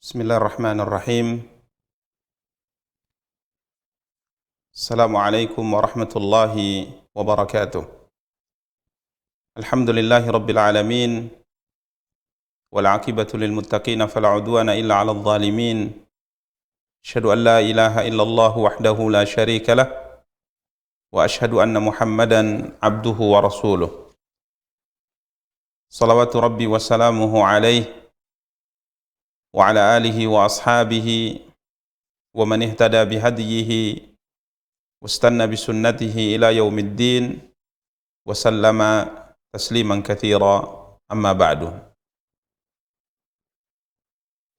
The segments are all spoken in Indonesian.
Bismillahirrahmanirrahim. Assalamualaikum warahmatullahi wabarakatuh. Alhamdulillahi rabbil alamin. Wal aqibatu lil muttaqin fala udwana illa 'alal zalimin. Asyhadu an la ilaha illallah wahdahu la syarika lah wa asyhadu anna Muhammadan abduhu wa rasuluh. Salawatu rabbi wa salamuhu alaihi wa ala alihi wa ashabihi wa man ihtada bihadiyihi واستنى بسنته إلى يوم الدين وسلم تسليما كثيرا أما بعد.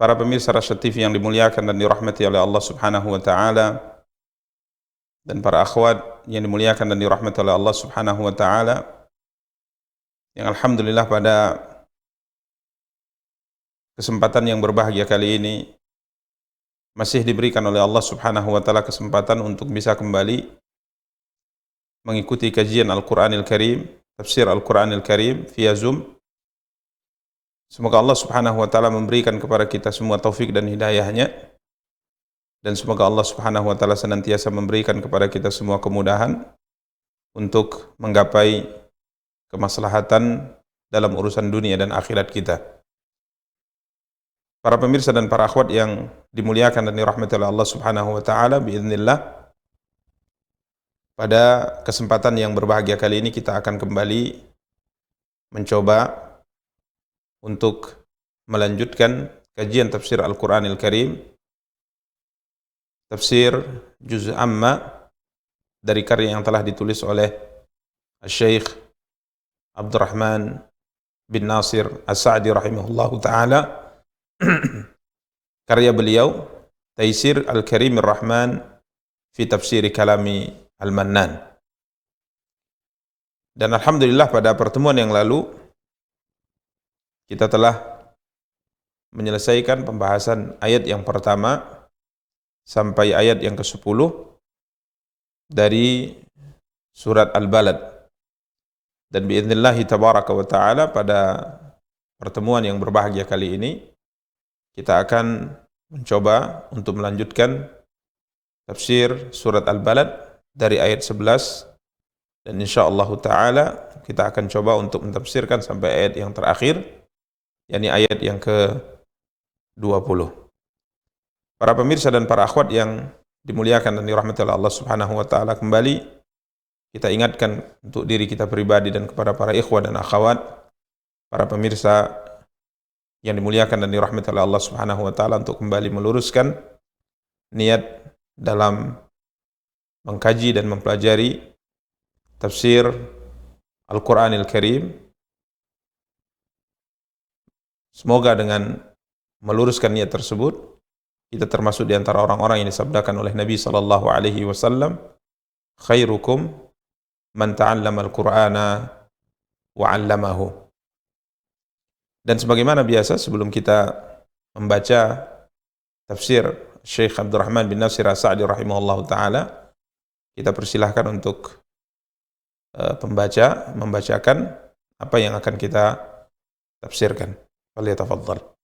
Para pemirsa Rasyad TV yang dimuliakan dan dirahmati oleh Allah Subhanahu wa taala, dan para akhwat yang dimuliakan dan dirahmati oleh Allah Subhanahu wa taala, yang alhamdulillah pada kesempatan yang berbahagia kali ini masih diberikan oleh Allah Subhanahu wa taala kesempatan untuk bisa kembali mengikuti kajian Al-Qur'anil Karim, tafsir Al-Qur'anil Karim via Zoom. Semoga Allah Subhanahu wa taala memberikan kepada kita semua taufik dan hidayahnya, dan semoga Allah Subhanahu wa taala senantiasa memberikan kepada kita semua kemudahan untuk menggapai kemaslahatan dalam urusan dunia dan akhirat kita. Para pemirsa dan para akhwat yang dimuliakan dan dirahmati oleh Allah Subhanahu wa taala, biiznillah, pada kesempatan yang berbahagia kali ini kita akan kembali mencoba untuk melanjutkan kajian tafsir Al-Qur'anil Karim, tafsir Juz' Amma dari karya yang telah ditulis oleh Syekh Abdurrahman bin Nasir As-Sa'di rahimahullahu taala. Karya beliau Taisir Al-Karimir Rahman fi Tafsiri Kalami Al-Mannan. Dan alhamdulillah pada pertemuan yang lalu kita telah menyelesaikan pembahasan ayat yang pertama sampai ayat yang ke-10 dari surat Al-Balad. Dan biidznillah tabaraka wa ta'ala pada pertemuan yang berbahagia kali ini kita akan mencoba untuk melanjutkan tafsir surat Al-Balad dari ayat 11, dan insyaallah ta'ala kita akan coba untuk mentafsirkan sampai ayat yang terakhir, yakni ayat yang ke-20. Para pemirsa dan para akhwat yang dimuliakan dan dirahmati oleh Allah Subhanahu wa taala, kembali kita ingatkan untuk diri kita pribadi dan kepada para ikhwah dan akhwat, para pemirsa yang dimuliakan dan dirahmati oleh Allah Subhanahu wa taala, untuk kembali meluruskan niat dalam mengkaji dan mempelajari tafsir Al-Qur'anil Karim. Semoga dengan meluruskan niat tersebut kita termasuk di antara orang-orang yang disabdakan oleh Nabi sallallahu alaihi wasallam, khairukum man ta'allama al-Qur'ana wa 'allamahu. Dan sebagaimana biasa, sebelum kita membaca tafsir Syekh Abdurrahman bin Nasir As-Sa'di rahimahullahu ta'ala, kita persilahkan untuk pembaca membacakan apa yang akan kita tafsirkan. Falyatafaddal.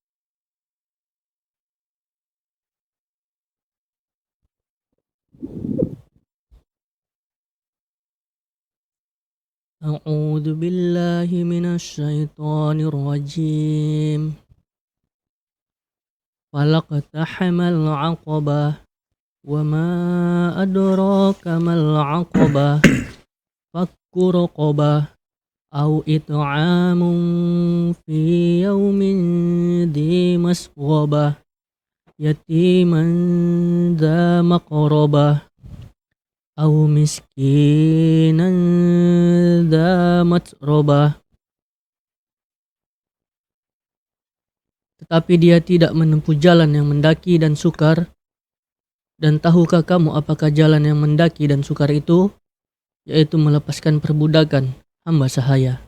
أعوذ بالله من الشيطان الرجيم. فلاقتحم العقبة وما أدراك ما العقبة فك رقبة أو إطعام في يوم ذي مسغبة يتيما ذا مقربة أو مسكينا ذا متربة. Tetapi dia tidak menempuh jalan yang mendaki dan sukar. Dan tahukah kamu apakah jalan yang mendaki dan sukar itu? Yaitu melepaskan perbudakan hamba sahaya,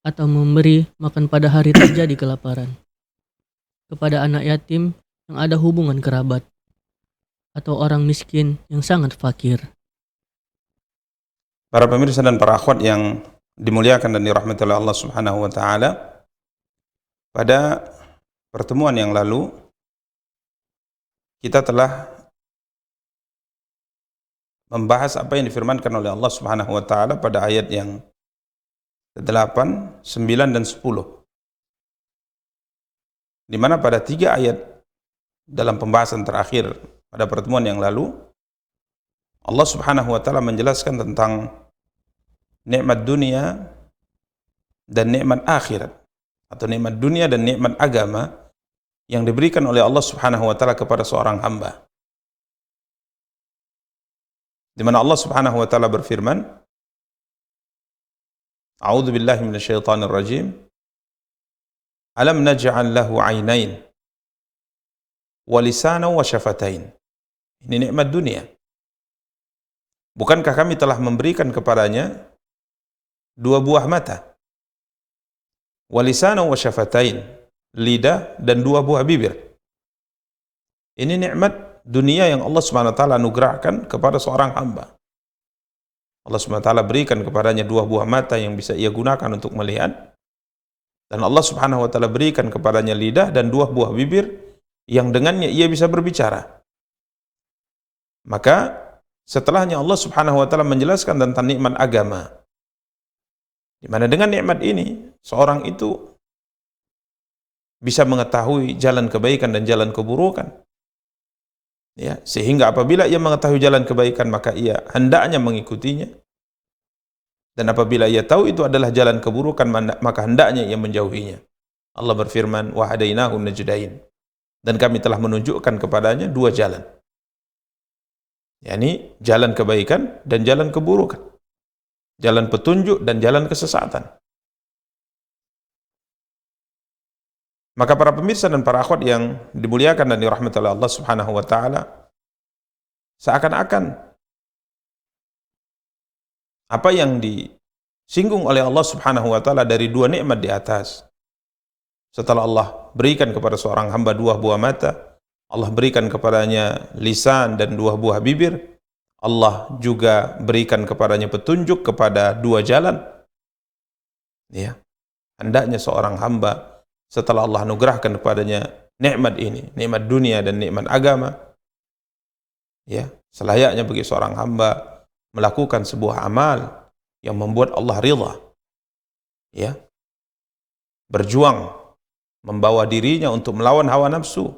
atau memberi makan pada hari terjadi kelaparan kepada anak yatim yang ada hubungan kerabat, atau orang miskin yang sangat fakir. Para pemirsa dan para akhwat yang dimuliakan dan dirahmati oleh Allah Subhanahu wa taala, pada pertemuan yang lalu kita telah membahas apa yang difirmankan oleh Allah Subhanahu wa taala pada ayat yang ke-8, 9 dan 10. Di mana pada 3 ayat dalam pembahasan terakhir pada pertemuan yang lalu, Allah Subhanahu wa taala menjelaskan tentang nikmat dunia dan nikmat akhirat, atau nikmat dunia dan nikmat agama yang diberikan oleh Allah Subhanahu wa taala kepada seorang hamba. Di mana Allah Subhanahu wa taala berfirman, A'udzu billahi minasyaitonir rajim. Alam naj'al lahu 'ainain wa lisanan wa syafatain. Ini nikmat dunia. Bukankah kami telah memberikan kepadanya 2 buah mata, wa lisanan wa syafatain, lidah dan 2 buah bibir. Ini nikmat dunia yang Allah Subhanahu wa taala anugerahkan kepada seorang hamba. Allah Subhanahu wa taala berikan kepadanya 2 buah mata yang bisa ia gunakan untuk melihat, dan Allah Subhanahu wa taala berikan kepadanya lidah dan 2 buah bibir yang dengannya ia bisa berbicara. Maka setelahnya Allah Subhanahu wa taala menjelaskan tentang nikmat agama, di mana dengan nikmat ini seorang itu bisa mengetahui jalan kebaikan dan jalan keburukan. Ya, sehingga apabila ia mengetahui jalan kebaikan, maka ia hendaknya mengikutinya. Dan apabila ia tahu itu adalah jalan keburukan, maka hendaknya ia menjauhinya. Allah berfirman, wa hadainahu najdain. Dan kami telah menunjukkan kepadanya 2 jalan. yakni jalan kebaikan dan jalan keburukan. Jalan petunjuk dan jalan kesesatan. Maka para pemirsa dan para akhwat yang dimuliakan dan dirahmati oleh Allah Subhanahu wa taala, seakan-akan apa yang disinggung oleh Allah Subhanahu wa taala dari 2 nikmat di atas, setelah Allah berikan kepada seorang hamba 2 buah mata, Allah berikan kepadanya lisan dan 2 buah bibir, Allah juga berikan kepadanya petunjuk kepada 2 jalan. Ya, hendaknya seorang hamba setelah Allah anugerahkan kepadanya nikmat ini, nikmat dunia dan nikmat agama, ya, selayaknya bagi seorang hamba melakukan sebuah amal yang membuat Allah ridha, ya, berjuang membawa dirinya untuk melawan hawa nafsu,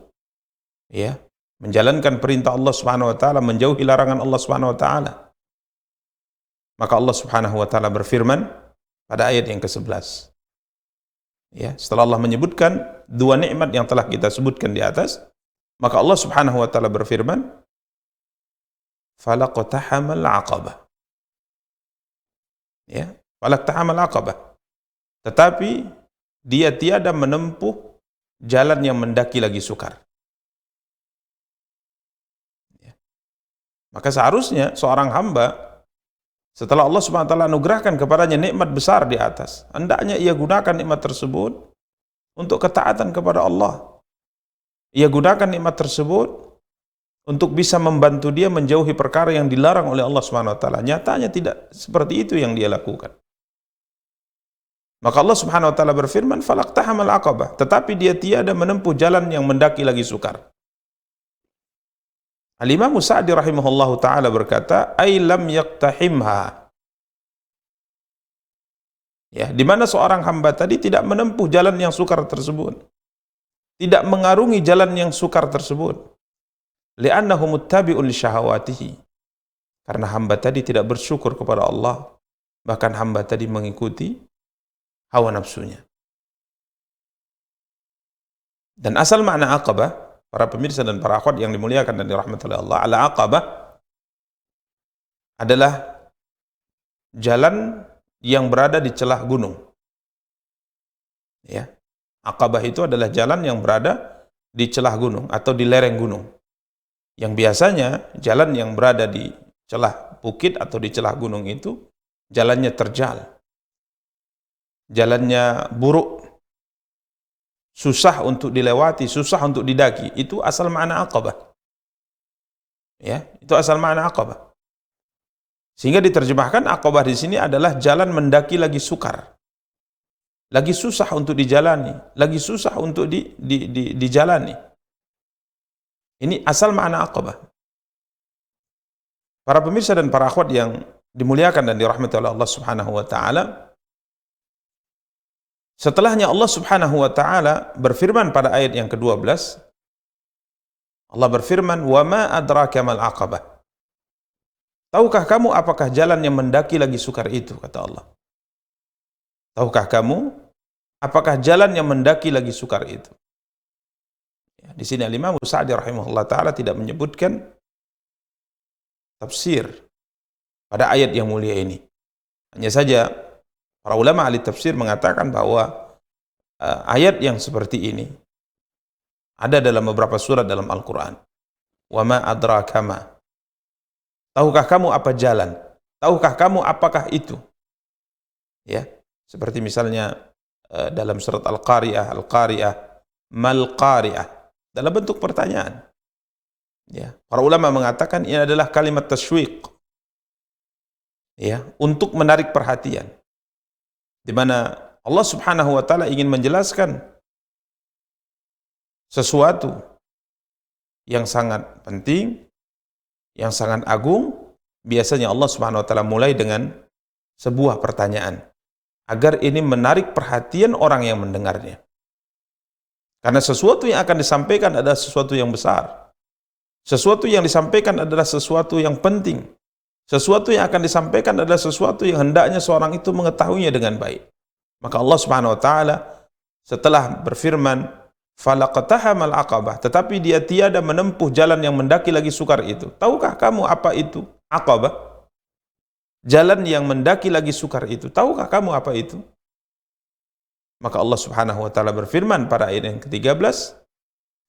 ya, menjalankan perintah Allah Subhanahu wa taala, menjauhi larangan Allah Subhanahu wa taala. Maka Allah Subhanahu wa taala berfirman pada ayat yang ke-11. Ya, setelah Allah menyebutkan 2 nikmat yang telah kita sebutkan di atas, maka Allah Subhanahu wa taala berfirman, falaqtahamal aqabah. Ya, falaqtahamal aqabah. Tetapi dia tiada menempuh jalan yang mendaki lagi sukar. Ya. Maka seharusnya seorang hamba setelah Allah Subhanahu wa taala anugerahkan kepadanya nikmat besar di atas, hendaknya ia gunakan nikmat tersebut untuk ketaatan kepada Allah. Ia gunakan nikmat tersebut untuk bisa membantu dia menjauhi perkara yang dilarang oleh Allah Subhanahu wa taala. Nyatanya tidak seperti itu yang dia lakukan. Maka Allah Subhanahu wa taala berfirman, falaqtahamal aqabah, tetapi dia tiada menempuh jalan yang mendaki lagi sukar. Al-Imam Sa'di rahimahullahu ta'ala berkata, ay lam yaqtahimha. Ya, di mana seorang hamba tadi tidak menempuh jalan yang sukar tersebut, tidak mengarungi jalan yang sukar tersebut, li'annahu muttabi'un li syahawatihi, karena hamba tadi tidak bersyukur kepada Allah, bahkan hamba tadi mengikuti hawa nafsunya. Dan asal makna aqabah, para pemirsa dan para akhwat yang dimuliakan dan dirahmati oleh Allah, al-aqabah adalah jalan yang berada di celah gunung. Ya. Aqabah itu adalah jalan yang berada di celah gunung atau di lereng gunung. Yang biasanya jalan yang berada di celah bukit atau di celah gunung itu jalannya terjal, jalannya buruk, susah untuk dilewati, susah untuk didaki. Itu asal makna aqabah. Ya, itu asal makna aqabah. Sehingga diterjemahkan aqabah di sini adalah jalan mendaki lagi sukar. Lagi susah untuk dijalani, lagi susah untuk dijalani. Ini asal makna Aqabah. Para pemirsa dan para akhwat yang dimuliakan dan dirahmati oleh Allah Subhanahu wa taala, setelahnya Allah Subhanahu wa taala berfirman pada ayat yang ke-12, Allah berfirman, "Wa ma adraka mal aqabah." Tahukah kamu apakah jalan yang mendaki lagi sukar itu, kata Allah. Tahukah kamu apakah jalan yang mendaki lagi sukar itu? Ya, di sini Al-Imam Sa'di rahimahullah taala tidak menyebutkan tafsir pada ayat yang mulia ini. Hanya saja para ulama ahli tafsir mengatakan bahwa ayat yang seperti ini ada dalam beberapa surat dalam Al-Quran. Wa ma adraka ma. Tahukah kamu apa jalan? Tahukah kamu apakah itu? Ya, seperti misalnya dalam surat Al-Qari'ah, mal qari'ah, dalam bentuk pertanyaan. Ya, para ulama mengatakan ini adalah kalimat tasywiq. Ya, untuk menarik perhatian. Di mana Allah Subhanahu wa taala ingin menjelaskan sesuatu yang sangat penting, yang sangat agung. Biasanya Allah Subhanahu wa taala mulai dengan sebuah pertanyaan agar ini menarik perhatian orang yang mendengarnya. Karena sesuatu yang akan disampaikan adalah sesuatu yang besar. Sesuatu yang disampaikan adalah sesuatu yang penting. Sesuatu yang akan disampaikan adalah sesuatu yang hendaknya seorang itu mengetahuinya dengan baik. Maka Allah Subhanahu wa taala setelah berfirman, "Falaqtahamal aqabah," tetapi dia tiada menempuh jalan yang mendaki lagi sukar itu. Tahukah kamu apa itu aqabah? Jalan yang mendaki lagi sukar itu. Tahukah kamu apa itu? Maka Allah Subhanahu wa taala berfirman pada ayat yang ke-13,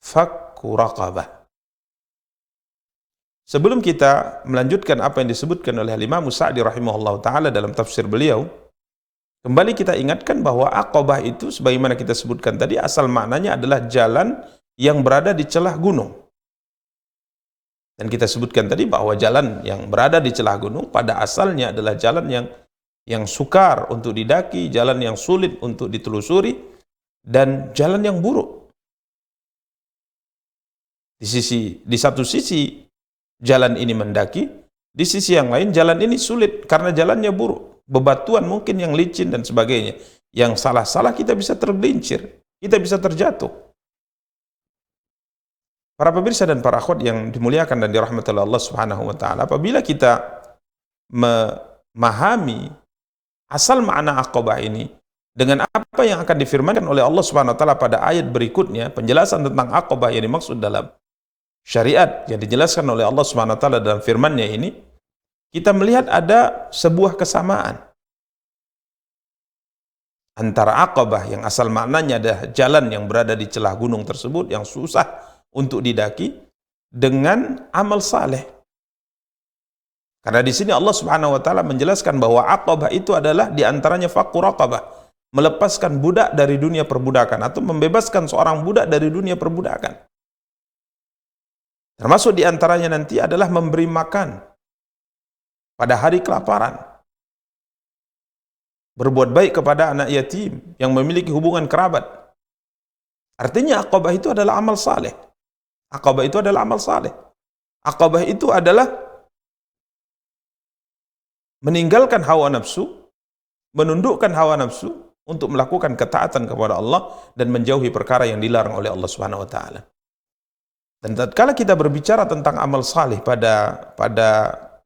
"Fakku raqabah." Sebelum kita melanjutkan apa yang disebutkan oleh Imam Sa'di rahimahullah ta'ala dalam tafsir beliau, kembali kita ingatkan bahwa Aqabah itu sebagaimana kita sebutkan tadi, asal maknanya adalah jalan yang berada di celah gunung. Dan kita sebutkan tadi bahwa jalan yang berada di celah gunung pada asalnya adalah jalan yang sukar untuk didaki, jalan yang sulit untuk ditelusuri, dan jalan yang buruk. Di satu sisi jalan ini mendaki, di sisi yang lain jalan ini sulit karena jalannya buruk. Bebatuan mungkin yang licin dan sebagainya. Yang salah-salah kita bisa tergelincir, kita bisa terjatuh. Para pemirsa dan para akhwat yang dimuliakan dan dirahmati oleh Allah Subhanahu wa taala, apabila kita memahami asal makna Aqabah ini dengan apa yang akan difirmankan oleh Allah Subhanahu wa taala pada ayat berikutnya, penjelasan tentang Aqabah yang dimaksud dalam syariat yang dijelaskan oleh Allah Subhanahu wa taala dalam firman-Nya ini, kita melihat ada sebuah kesamaan antara Aqabah yang asal maknanya adalah jalan yang berada di celah gunung tersebut yang susah untuk didaki dengan amal saleh. Karena di sini Allah Subhanahu wa taala menjelaskan bahwa Aqabah itu adalah di antaranya fakku raqabah, melepaskan budak dari dunia perbudakan atau membebaskan seorang budak dari dunia perbudakan. Termasuk di antaranya nanti adalah memberi makan pada hari kelaparan. Berbuat baik kepada anak yatim yang memiliki hubungan kerabat. Artinya Aqabah itu adalah amal saleh. Aqabah itu adalah amal saleh. Aqabah itu adalah meninggalkan hawa nafsu, menundukkan hawa nafsu untuk melakukan ketaatan kepada Allah dan menjauhi perkara yang dilarang oleh Allah Subhanahu wa taala. Dan tatkala kita berbicara tentang amal saleh pada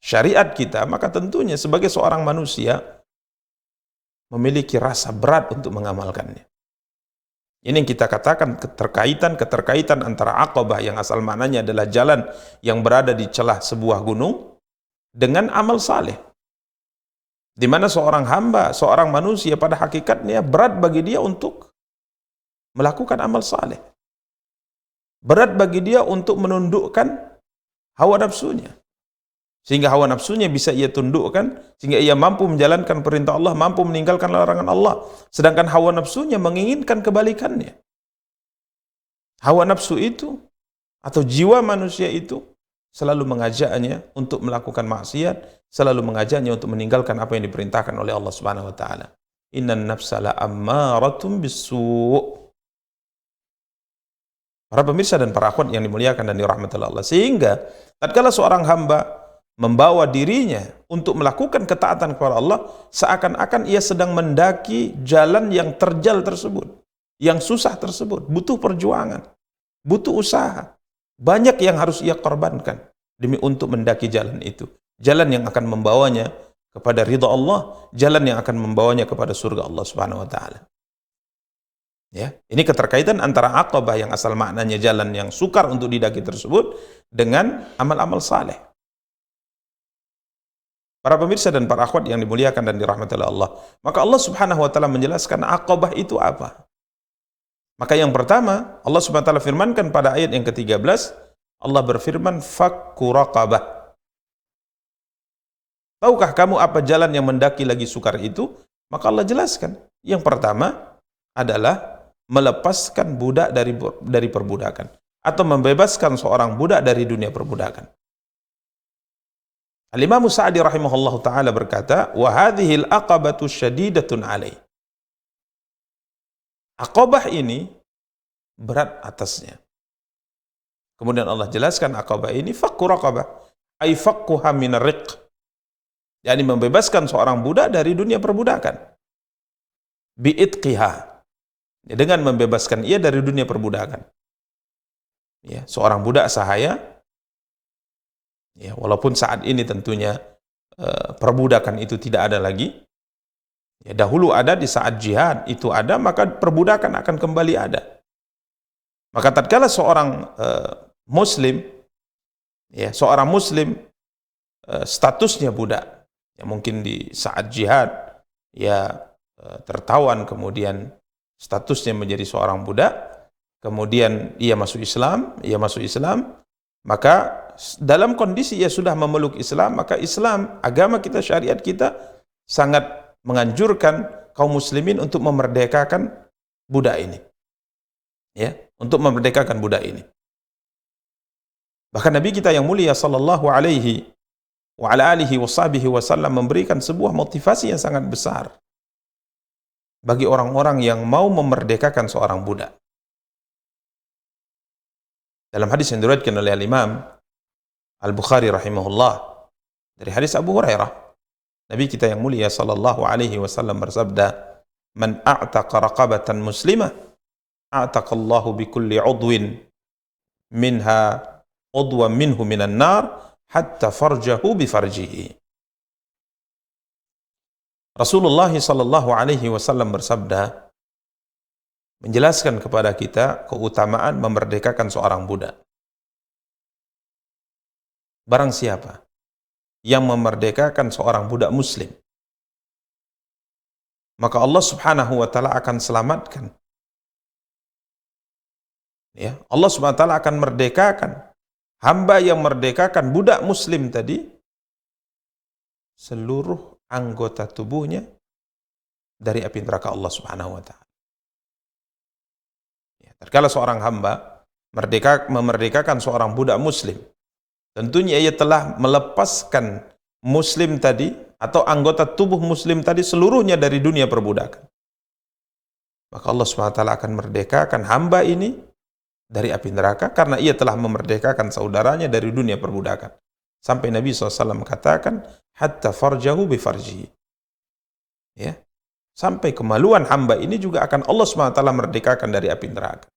syariat kita, maka tentunya sebagai seorang manusia memiliki rasa berat untuk mengamalkannya. Ini yang kita katakan keterkaitan antara Aqabah yang asal maknanya adalah jalan yang berada di celah sebuah gunung dengan amal saleh. Di mana seorang hamba, seorang manusia pada hakikatnya berat bagi dia untuk melakukan amal saleh. Berat bagi dia untuk menundukkan hawa nafsunya. Sehingga hawa nafsunya bisa ia tundukkan, sehingga ia mampu menjalankan perintah Allah, mampu meninggalkan larangan Allah. Sedangkan hawa nafsunya menginginkan kebalikannya. Hawa nafsu itu, atau jiwa manusia itu, selalu mengajaknya untuk melakukan maksiat, selalu mengajaknya untuk meninggalkan apa yang diperintahkan oleh Allah Subhanahu wa taala. Innan nafsa la ammaratum bisu'. Para pemirsa dan para akhwat yang dimuliakan dan dirahmati Allah. Sehingga tatkala seorang hamba membawa dirinya untuk melakukan ketaatan kepada Allah, seakan-akan ia sedang mendaki jalan yang terjal tersebut, yang susah tersebut, butuh perjuangan, butuh usaha. Banyak yang harus ia korbankan demi untuk mendaki jalan itu. Jalan yang akan membawanya kepada ridha Allah, jalan yang akan membawanya kepada surga Allah Subhanahu wa taala. Ya, ini keterkaitan antara aqabah yang asal maknanya jalan yang sukar untuk didaki tersebut dengan amal-amal saleh. Para pemirsa dan para akhwat yang dimuliakan dan dirahmati oleh Allah, maka Allah Subhanahu wa taala menjelaskan aqabah itu apa. Maka yang pertama, Allah Subhanahu wa taala firmankan pada ayat yang ke-13, Allah berfirman fakku raqabah. Tahukah kamu apa jalan yang mendaki lagi sukar itu? Maka Allah jelaskan. Yang pertama adalah melepaskan budak dari perbudakan, atau membebaskan seorang budak dari dunia perbudakan. Al-Imam Sa'di rahimahullah ta'ala berkata, wa hadhil aqabatu syadidatun alaih. Aqabah ini berat atasnya. Kemudian Allah jelaskan aqabah ini fakku raqabah, ay fakkuha minar riq. Yani membebaskan seorang budak dari dunia perbudakan. Bi'itqiha. Dengan membebaskan ia dari dunia perbudakan. Ya, seorang budak sahaya, ya, walaupun saat ini tentunya perbudakan itu tidak ada lagi. Ya, dahulu ada di saat jihad itu ada, maka perbudakan akan kembali ada. Maka tatkala seorang muslim, ya, seorang muslim statusnya budak, ya, mungkin di saat jihad ya tertawan, kemudian statusnya menjadi seorang budak, kemudian ia masuk Islam, maka dalam kondisi ia sudah memeluk Islam, maka Islam, agama kita, syariat kita sangat menganjurkan kaum muslimin untuk memerdekakan budak ini. Ya, untuk memerdekakan budak ini. Bahkan Nabi kita yang mulia sallallahu alaihi wa ala alihi wasallam memberikan sebuah motivasi yang sangat besar bagi orang-orang yang mau memerdekakan seorang budak. Dalam hadis yang diriwayatkan oleh Imam Al-Bukhari rahimahullah dari hadis Abu Hurairah, Nabi kita yang mulia sallallahu alaihi wasallam bersabda, "Man a'taqa raqabatan muslimah, a'taqallahu bi kulli 'udwin minha 'udwan minhu minan nar hatta farjahu bi farjihi." Rasulullah sallallahu alaihi wasallam bersabda, menjelaskan kepada kita keutamaan memerdekakan seorang budak. Barang siapa yang memerdekakan seorang budak muslim, maka Allah Subhanahu wa taala akan selamatkan. Ya, Allah Subhanahu wa taala akan merdekakan hamba yang merdekakan budak muslim tadi, seluruh anggota tubuhnya dari api neraka Allah Subhanahu wa taala. Ya, tatkala seorang hamba memerdekakan seorang budak muslim, tentunya ia telah melepaskan muslim tadi atau anggota tubuh muslim tadi seluruhnya dari dunia perbudakan. Maka Allah SWT akan merdekakan hamba ini dari api neraka karena ia telah memerdekakan saudaranya dari dunia perbudakan. Sampai Nabi SAW katakan, hatta farjahu bi farjihi. Ya. Sampai kemaluan hamba ini juga akan Allah SWT merdekakan dari api neraka.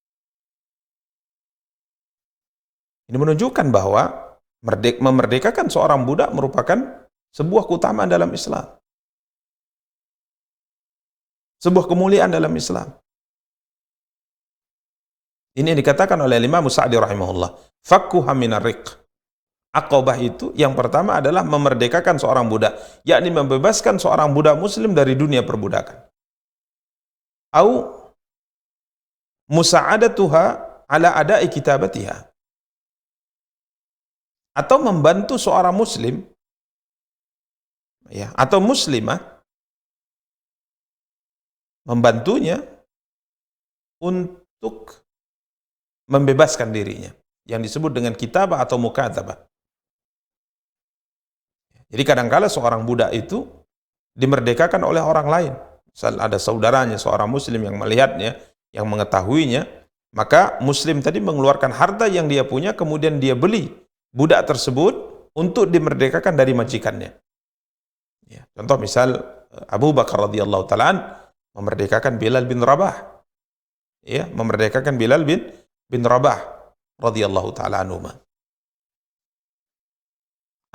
Ini menunjukkan bahwa memerdekakan seorang budak merupakan sebuah keutamaan dalam Islam. Sebuah kemuliaan dalam Islam. Ini yang dikatakan oleh Imam Sa'di rahimahullah. Fakkuha minar riq. Aqabah itu yang pertama adalah memerdekakan seorang budak, yakni membebaskan seorang budak muslim dari dunia perbudakan. Au musa'adatuha ala ada'i kitabatiha. Atau membantu seorang muslim, ya, atau muslimah, membantunya untuk membebaskan dirinya, yang disebut dengan kitabah atau mukatabah. Jadi kadangkala seorang budak itu dimerdekakan oleh orang lain. Misal ada saudaranya, seorang muslim yang melihatnya, yang mengetahuinya, Maka muslim tadi mengeluarkan harta yang dia punya, kemudian dia beli budak tersebut untuk dimerdekakan dari majikannya. Ya, contoh misal Abu Bakar radhiyallahu taala memerdekakan Bilal bin Rabah. Ya, memerdekakan Bilal bin Rabah radhiyallahu taala anhu.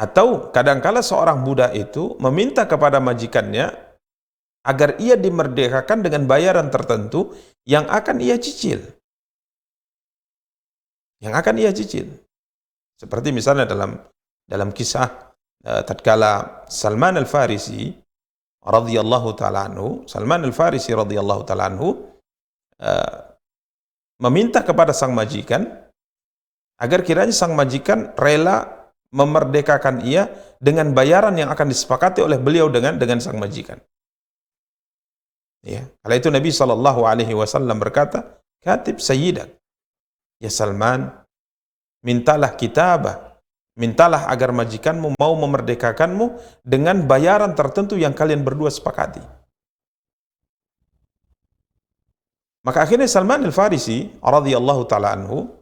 Atau kadangkala seorang budak itu meminta kepada majikannya agar ia dimerdekakan dengan bayaran tertentu yang akan ia cicil. Yang akan ia cicil. Seperti misalnya dalam kisah tatkala Salman Al-Farisi radhiyallahu taala anhu, Salman Al-Farisi radhiyallahu taala anhu meminta kepada sang majikan agar kiranya sang majikan rela memerdekakan ia dengan bayaran yang akan disepakati oleh beliau dengan sang majikan. Ya, kala itu Nabi sallallahu alaihi wasallam berkata, "Katib sayyidak." Ya Salman, mintalah kitabah, mintalah agar majikanmu mau memerdekakanmu dengan bayaran tertentu yang kalian berdua sepakati. Maka akhirnya Salman Al-Farisi radhiyallahu taala anhu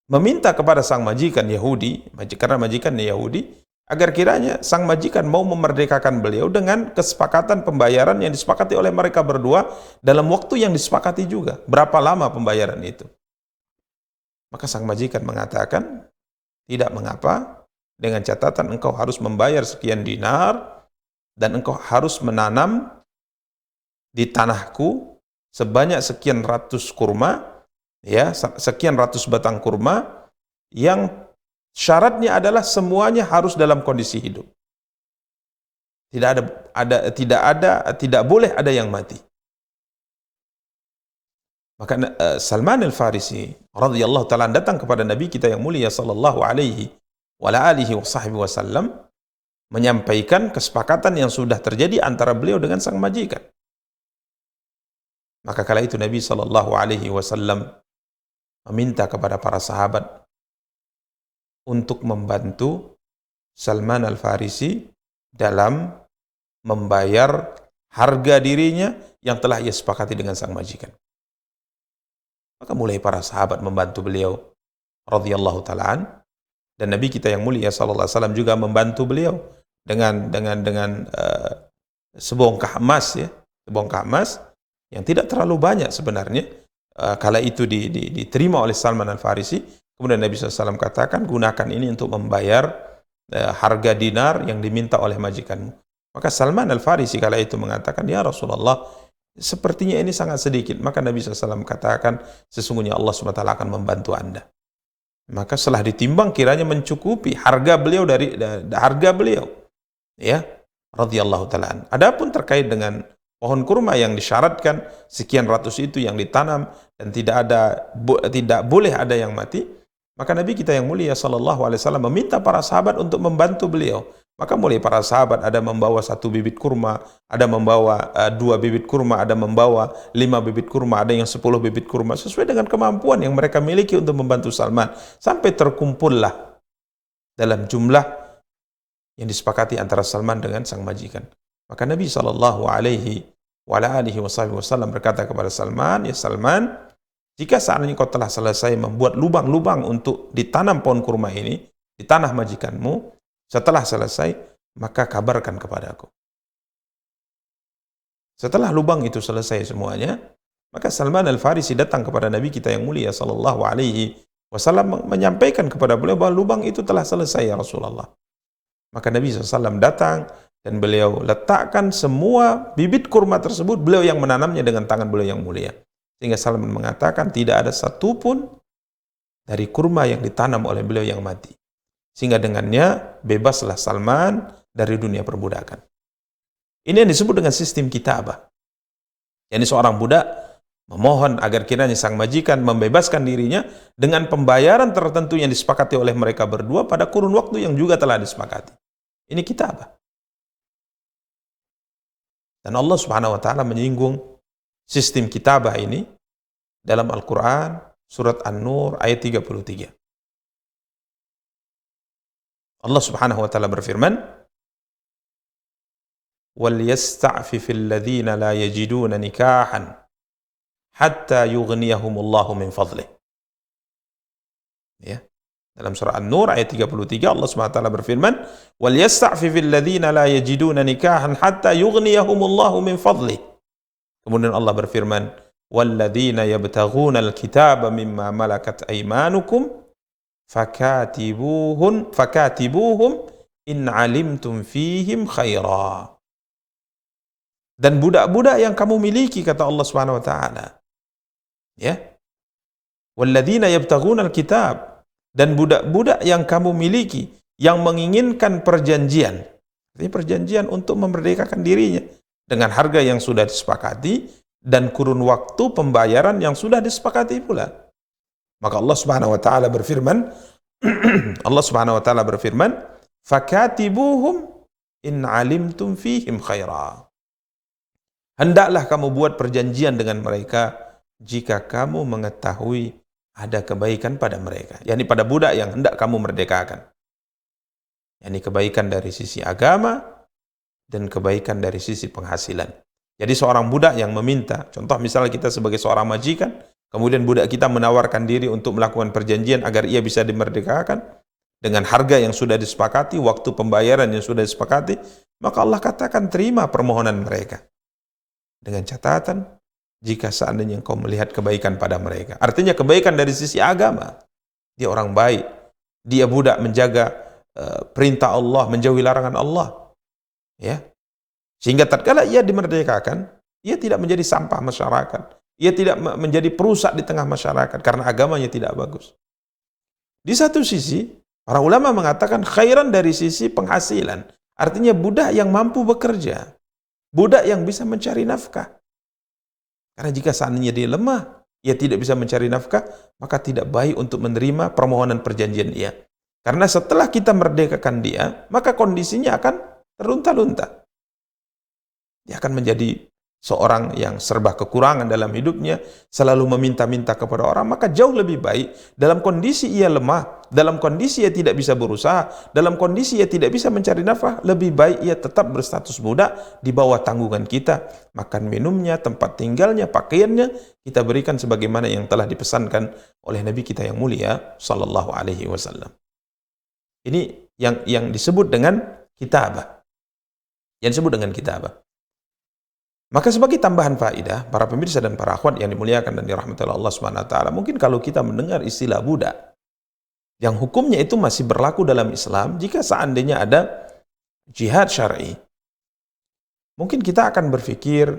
meminta kepada sang majikan Yahudi, karena majikannya Yahudi, agar kiranya sang majikan mau memerdekakan beliau dengan kesepakatan pembayaran yang disepakati oleh mereka berdua dalam waktu yang disepakati juga. Berapa lama pembayaran itu? Maka sang majikan mengatakan, tidak mengapa, dengan catatan engkau harus membayar sekian dinar dan engkau harus menanam di tanahku sebanyak sekian ratus kurma, ya, sekian ratus batang kurma yang syaratnya adalah semuanya harus dalam kondisi hidup. Tidak boleh ada yang mati. Maka Salman Al-Farisi radhiyallahu taala datang kepada Nabi kita yang mulia sallallahu alaihi wasallam menyampaikan kesepakatan yang sudah terjadi antara beliau dengan sang majikan. Maka kala itu Nabi sallallahu alaihi wasallam meminta kepada para sahabat untuk membantu Salman Al-Farisi dalam membayar harga dirinya yang telah ia sepakati dengan sang majikan. Maka mulai para sahabat membantu beliau radhiyallahu ta'ala, dan Nabi kita yang mulia sallallahu alaihi wasallam juga membantu beliau dengan sebongkah emas, ya, sebongkah emas yang tidak terlalu banyak sebenarnya. Kala itu diterima oleh Salman Al-Farisi. Kemudian Nabi SAW katakan, gunakan ini untuk membayar harga dinar yang diminta oleh majikanmu. Maka Salman Al-Farisi kala itu mengatakan, ya Rasulullah, sepertinya ini sangat sedikit. Maka Nabi SAW katakan, sesungguhnya Allah SWT akan membantu anda. Maka setelah ditimbang kiranya mencukupi harga beliau dari harga beliau, ya, radhiyallahu ta'ala. Adapun terkait dengan pohon kurma yang disyaratkan sekian ratus itu yang ditanam dan tidak boleh ada yang mati, maka Nabi kita yang mulia sallallahu alaihi wasallam meminta para sahabat untuk membantu beliau. Maka mulai para sahabat ada membawa 1 bibit kurma, ada membawa 2 bibit kurma, ada membawa 5 bibit kurma, ada yang 10 bibit kurma, sesuai dengan kemampuan yang mereka miliki untuk membantu Salman, sampai terkumpullah dalam jumlah yang disepakati antara Salman dengan sang majikan. Maka Nabi sallallahu alaihi wasallam berkata kepada Salman, ya Salman, jika seandainya kau telah selesai membuat lubang-lubang untuk ditanam pohon kurma ini di tanah majikanmu, setelah selesai, maka kabarkan kepadaku. Setelah lubang itu selesai semuanya, maka Salman Al-Farisi datang kepada Nabi kita yang mulia sallallahu alaihi wasallam menyampaikan kepada beliau bahwa lubang itu telah selesai ya Rasulullah. Maka Nabi SAW datang dan beliau letakkan semua bibit kurma tersebut, beliau yang menanamnya dengan tangan beliau yang mulia. Sehingga Salman mengatakan tidak ada satupun dari kurma yang ditanam oleh beliau yang mati. Sehingga dengannya bebaslah Salman dari dunia perbudakan. Ini yang disebut dengan sistem kitabah. Yani seorang budak memohon agar kiranya sang majikan membebaskan dirinya dengan pembayaran tertentu yang disepakati oleh mereka berdua pada kurun waktu yang juga telah disepakati. Ini kitabah. Dan Allah Subhanahu wa taala menyinggung sistem kitabah ini dalam Al-Qur'an surat An-Nur ayat 33. Allah Subhanahu wa taala berfirman, "Wal yasta'fifil ladzina la yajiduna nikahan hatta yughniyahumullahu min fadlih. Ya. Dalam surah An-Nur ayat 33 Allah SWT berfirman, "Wal yasta'fifil ladzina la yajiduna nikahan hatta yughniyahumullahu min fadlih." Kemudian Allah berfirman, "Walladzina yabtaghuna al-kitaba mimma malakat aymanukum fakatibuhum in alimtum fihim khaira." Dan budak-budak yang kamu miliki, kata Allah Subhanahu wa taala. Ya. Walladzina yabtaghuna al-kitab, dan budak-budak yang kamu miliki yang menginginkan perjanjian. Ini perjanjian untuk memerdekakan dirinya dengan harga yang sudah disepakati dan kurun waktu pembayaran yang sudah disepakati pula. Maka Allah Subhanahu wa taala berfirman, Allah Subhanahu wa taala berfirman, "Fakatibuhum in alimtum fihim khaira." Hendaklah kamu buat perjanjian dengan mereka jika kamu mengetahui ada kebaikan pada mereka, yakni pada budak yang hendak kamu merdekakan. Yakni kebaikan dari sisi agama dan kebaikan dari sisi penghasilan. Jadi seorang budak yang meminta, contoh misalnya kita sebagai seorang majikan, kemudian budak kita menawarkan diri untuk melakukan perjanjian agar ia bisa dimerdekakan dengan harga yang sudah disepakati, waktu pembayaran yang sudah disepakati, maka Allah katakan terima permohonan mereka. Dengan catatan, jika seandainya engkau melihat kebaikan pada mereka. Artinya kebaikan dari sisi agama. Dia orang baik. Dia budak menjaga perintah Allah, menjauhi larangan Allah. Ya. Sehingga tatkala ia dimerdekakan, ia tidak menjadi sampah masyarakat. Ia tidak menjadi perusak di tengah masyarakat karena agamanya tidak bagus. Di satu sisi, para ulama mengatakan khairan dari sisi penghasilan. Artinya budak yang mampu bekerja. Budak yang bisa mencari nafkah. Karena jika seandainya dia lemah, ia tidak bisa mencari nafkah, maka tidak baik untuk menerima permohonan perjanjian dia. Karena setelah kita merdekakan dia, maka kondisinya akan terlunta-lunta. Dia akan menjadi seorang yang serba kekurangan dalam hidupnya, selalu meminta-minta kepada orang, maka jauh lebih baik dalam kondisi ia lemah, dalam kondisi ia tidak bisa berusaha, dalam kondisi ia tidak bisa mencari nafkah, lebih baik ia tetap berstatus budak di bawah tanggungan kita. Makan minumnya, tempat tinggalnya, pakaiannya, kita berikan sebagaimana yang telah dipesankan oleh Nabi kita yang mulia sallallahu alaihi wasallam. Ini yang disebut dengan kitabah. Yang disebut dengan kitabah. Maka sebagai tambahan faedah, para pemirsa dan para akhwat yang dimuliakan dan dirahmati Allah Subhanahu wa taala, mungkin kalau kita mendengar istilah budak yang hukumnya itu masih berlaku dalam Islam, jika seandainya ada jihad syar'i, mungkin kita akan berpikir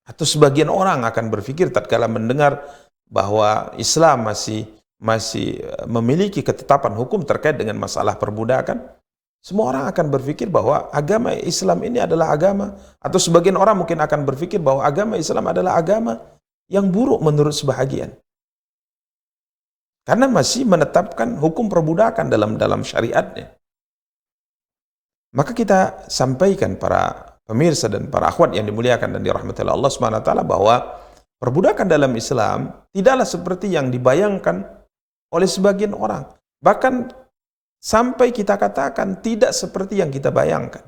atau sebagian orang akan berpikir tatkala mendengar bahwa Islam masih memiliki ketetapan hukum terkait dengan masalah perbudakan. Semua orang akan berpikir bahwa agama Islam ini adalah agama, atau sebagian orang mungkin akan berpikir bahwa agama Islam adalah agama yang buruk menurut sebahagian. Karena masih menetapkan hukum perbudakan dalam syariatnya. Maka kita sampaikan para pemirsa dan para akhwat yang dimuliakan dan dirahmati Allah Subhanahu wa taala bahwa perbudakan dalam Islam tidaklah seperti yang dibayangkan oleh sebagian orang. Bahkan sampai kita katakan tidak seperti yang kita bayangkan.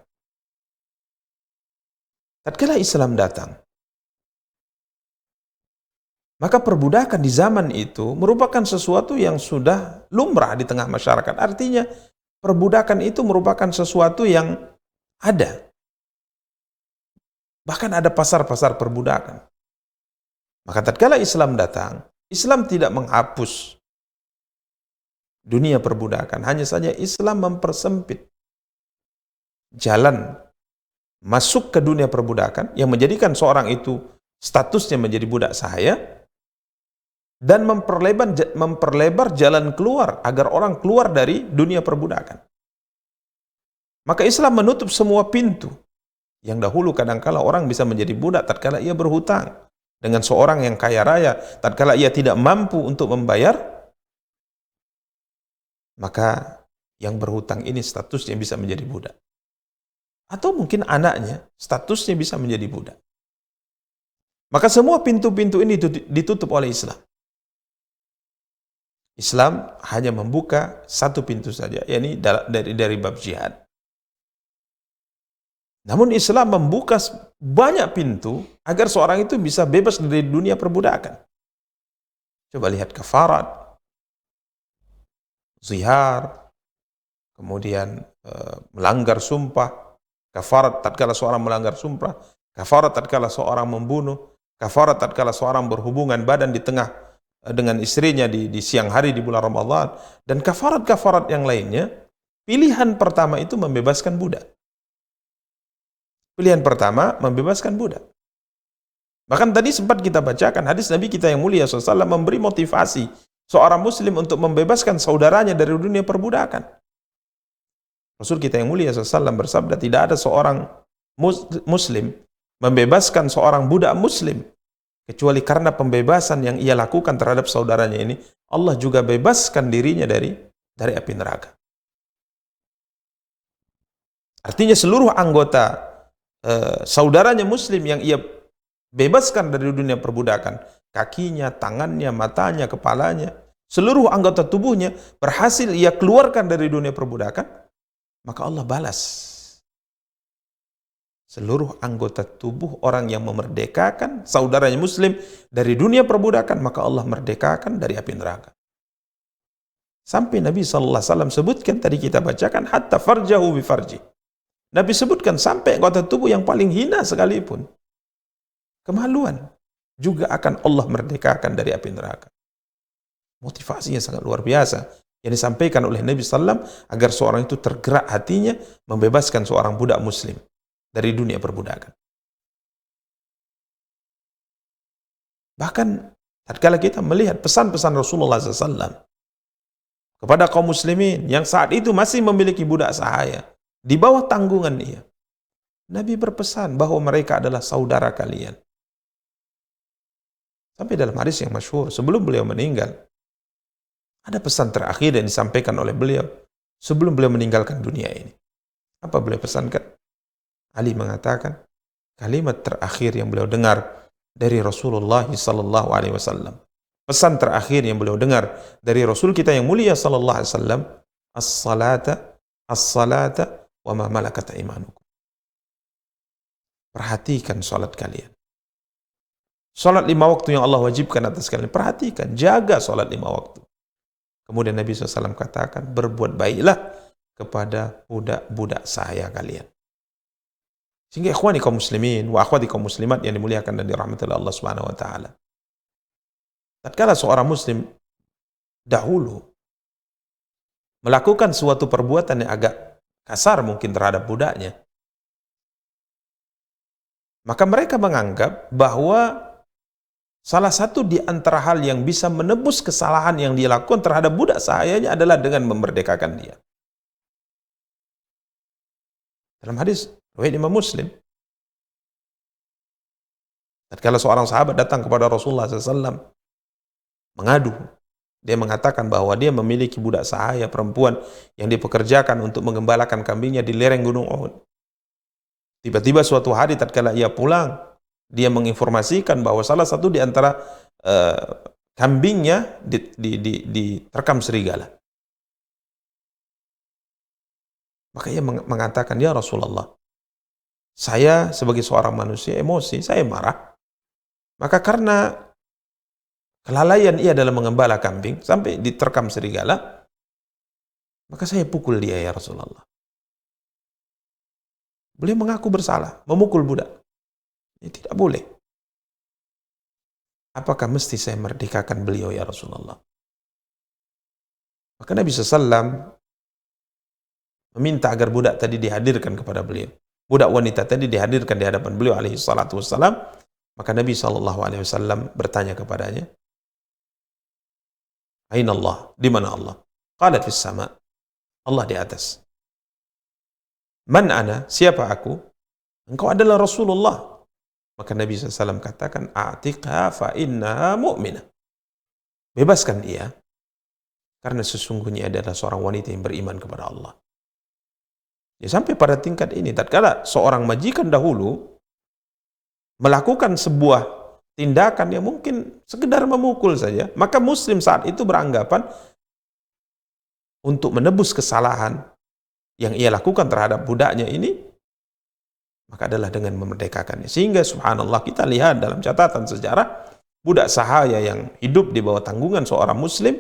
Tatkala Islam datang, maka perbudakan di zaman itu merupakan sesuatu yang sudah lumrah di tengah masyarakat. Artinya perbudakan itu merupakan sesuatu yang ada. Bahkan ada pasar-pasar perbudakan. Maka tatkala Islam datang, Islam tidak menghapus dunia perbudakan, hanya saja Islam mempersempit jalan masuk ke dunia perbudakan yang menjadikan seorang itu statusnya menjadi budak sahaya, dan memperlebar jalan keluar agar orang keluar dari dunia perbudakan. Maka Islam menutup semua pintu yang dahulu kadangkala orang bisa menjadi budak tatkala ia berhutang dengan seorang yang kaya raya, tatkala ia tidak mampu untuk membayar, maka yang berhutang ini statusnya bisa menjadi budak. Atau mungkin anaknya statusnya bisa menjadi budak. Maka semua pintu-pintu ini ditutup oleh Islam. Islam hanya membuka satu pintu saja, yakni dari bab jihad. Namun Islam membuka banyak pintu agar seorang itu bisa bebas dari dunia perbudakan. Coba lihat kafarat, zihar, kemudian melanggar sumpah, kafarat tatkala seorang melanggar sumpah, kafarat tatkala seorang membunuh, kafarat tatkala seorang berhubungan badan di tengah dengan istrinya di siang hari di bulan Ramadan, dan kafarat-kafarat yang lainnya. Pilihan pertama itu membebaskan budak. Pilihan pertama membebaskan budak. Bahkan tadi sempat kita bacakan hadis Nabi kita yang mulia SAW memberi motivasi seorang muslim untuk membebaskan saudaranya dari dunia perbudakan. Rasul kita yang mulia SAW bersabda, tidak ada seorang muslim membebaskan seorang budak muslim kecuali karena pembebasan yang ia lakukan terhadap saudaranya ini, Allah juga bebaskan dirinya dari api neraka. Artinya seluruh anggota saudaranya muslim yang ia bebaskan dari dunia perbudakan, kakinya, tangannya, matanya, kepalanya, seluruh anggota tubuhnya berhasil ia keluarkan dari dunia perbudakan, maka Allah balas. Seluruh anggota tubuh orang yang memerdekakan saudaranya muslim dari dunia perbudakan, maka Allah merdekakan dari api neraka. Sampai Nabi SAW sebutkan, tadi kita bacakan, hatta farjahu bi farji. Nabi sebutkan sampai anggota tubuh yang paling hina sekalipun, kemaluan, juga akan Allah merdekakan dari api neraka. Motivasinya sangat luar biasa yang disampaikan oleh Nabi SAW agar seorang itu tergerak hatinya membebaskan seorang budak muslim dari dunia perbudakan. Bahkan tatkala kita melihat pesan-pesan Rasulullah SAW kepada kaum muslimin yang saat itu masih memiliki budak sahaya di bawah tanggungan dia, Nabi berpesan bahwa mereka adalah saudara kalian. Sampai dalam hadis yang masyhur sebelum beliau meninggal, ada pesan terakhir yang disampaikan oleh beliau sebelum beliau meninggalkan dunia ini. Apa beliau pesankan? Ali mengatakan kalimat terakhir yang beliau dengar dari Rasulullah SAW. Pesan terakhir yang beliau dengar dari Rasul kita yang mulia SAW, as-salata, as-salata, wa ma malakat aimanukum. Perhatikan salat kalian. Salat 5 waktu yang Allah wajibkan atas kalian, perhatikan, jaga salat 5 waktu. Kemudian Nabi SAW katakan, berbuat baiklah kepada budak-budak sahaya kalian. Sehingga ikhwani kaum muslimin wa akhwati kaum muslimat yang dimuliakan dan dirahmati oleh Allah Subhanahu wa taala. Tatkala seorang muslim dahulu melakukan suatu perbuatan yang agak kasar mungkin terhadap budaknya, maka mereka menganggap bahwa salah satu di antara hal yang bisa menebus kesalahan yang dia lakukan terhadap budak sahayanya adalah dengan memerdekakan dia. Dalam hadis riwayat Imam Muslim, tatkala seorang sahabat datang kepada Rasulullah SAW mengadu, dia mengatakan bahwa dia memiliki budak sahaya perempuan yang dipekerjakan untuk mengembalakan kambingnya di lereng Gunung Uhud. Tiba-tiba suatu hari tatkala ia pulang, dia menginformasikan bahwa salah satu di antara kambingnya diterkam serigala. Maka ia mengatakan, ya Rasulullah, saya sebagai seorang manusia emosi, saya marah. Maka karena kelalaian ia dalam mengembala kambing sampai diterkam serigala, maka saya pukul dia ya Rasulullah. Beliau mengaku bersalah, memukul budak. Ya, tidak boleh. Apakah mesti saya merdekakan beliau ya Rasulullah? Maka Nabi SAW meminta agar budak tadi dihadirkan kepada beliau. Budak wanita tadi dihadirkan di hadapan beliau alaihi salatu wassalam. Maka Nabi SAW bertanya kepadanya, Aina Allah? Di mana Allah? Qalat fis sama. Allah di atas. Man ana? Siapa aku? Engkau adalah Rasulullah. Maka Nabi SAW katakan, A'tiqha fa innaha mu'minah. Bebaskan dia, karena sesungguhnya adalah seorang wanita yang beriman kepada Allah. Ya, sampai pada tingkat ini, tatkala seorang majikan dahulu melakukan sebuah tindakan yang mungkin sekedar memukul saja, maka muslim saat itu beranggapan untuk menebus kesalahan yang ia lakukan terhadap budaknya ini, maka adalah dengan memerdekakannya. Sehingga subhanallah kita lihat dalam catatan sejarah, budak sahaya yang hidup di bawah tanggungan seorang muslim,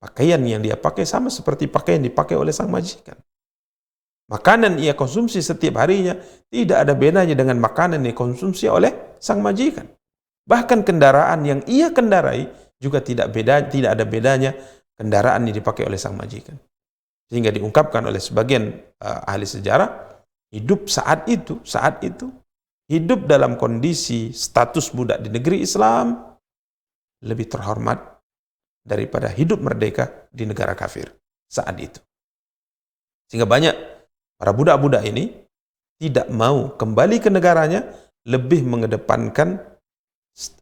pakaian yang dia pakai sama seperti pakaian dipakai oleh sang majikan. Makanan ia konsumsi setiap harinya tidak ada bedanya dengan makanan yang dikonsumsi oleh sang majikan. Bahkan kendaraan yang ia kendarai juga tidak ada bedanya kendaraan yang dipakai oleh sang majikan. Sehingga diungkapkan oleh sebagian ahli sejarah, hidup saat itu hidup dalam kondisi status budak di negeri Islam lebih terhormat daripada hidup merdeka di negara kafir saat itu. Sehingga banyak para budak-budak ini tidak mau kembali ke negaranya, lebih mengedepankan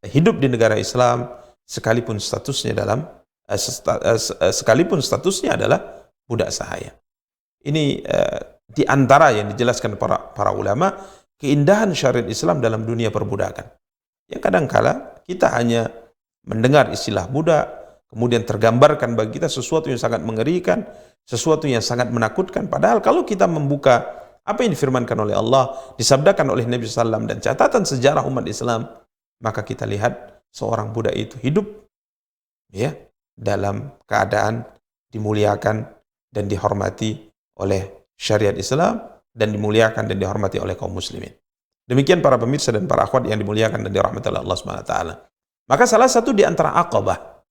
hidup di negara Islam sekalipun statusnya adalah budak sahaya. Ini di antara yang dijelaskan para ulama keindahan syariat Islam dalam dunia perbudakan. Yang kadangkala kita hanya mendengar istilah budak, kemudian tergambarkan bagi kita sesuatu yang sangat mengerikan, sesuatu yang sangat menakutkan. Padahal kalau kita membuka apa yang difirmankan oleh Allah, disabdakan oleh Nabi SAW dan catatan sejarah umat Islam, maka kita lihat seorang budak itu hidup ya dalam keadaan dimuliakan dan dihormati oleh syariat Islam dan dimuliakan dan dihormati oleh kaum muslimin. Demikian para pemirsa dan para akhwat yang dimuliakan dan dirahmati oleh Allah SWT. Maka salah satu di antara aqabah,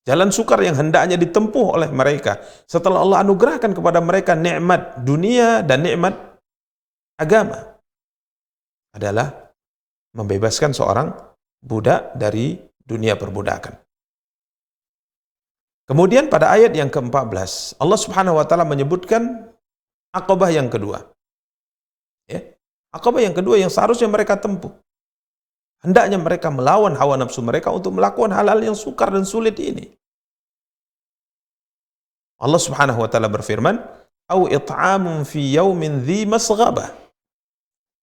jalan sukar yang hendaknya ditempuh oleh mereka setelah Allah anugerahkan kepada mereka nikmat dunia dan nikmat agama adalah membebaskan seorang budak dari dunia perbudakan. Kemudian pada ayat yang ke-14 Allah Subhanahu wa taala menyebutkan aqabah yang kedua. Ya. Aqabah yang kedua yang seharusnya mereka tempuh. Hendaknya mereka melawan hawa nafsu mereka untuk melakukan hal-hal yang sukar dan sulit ini. Allah Subhanahu wa taala berfirman, "Au it'amun fi yaumin dzi masghabah."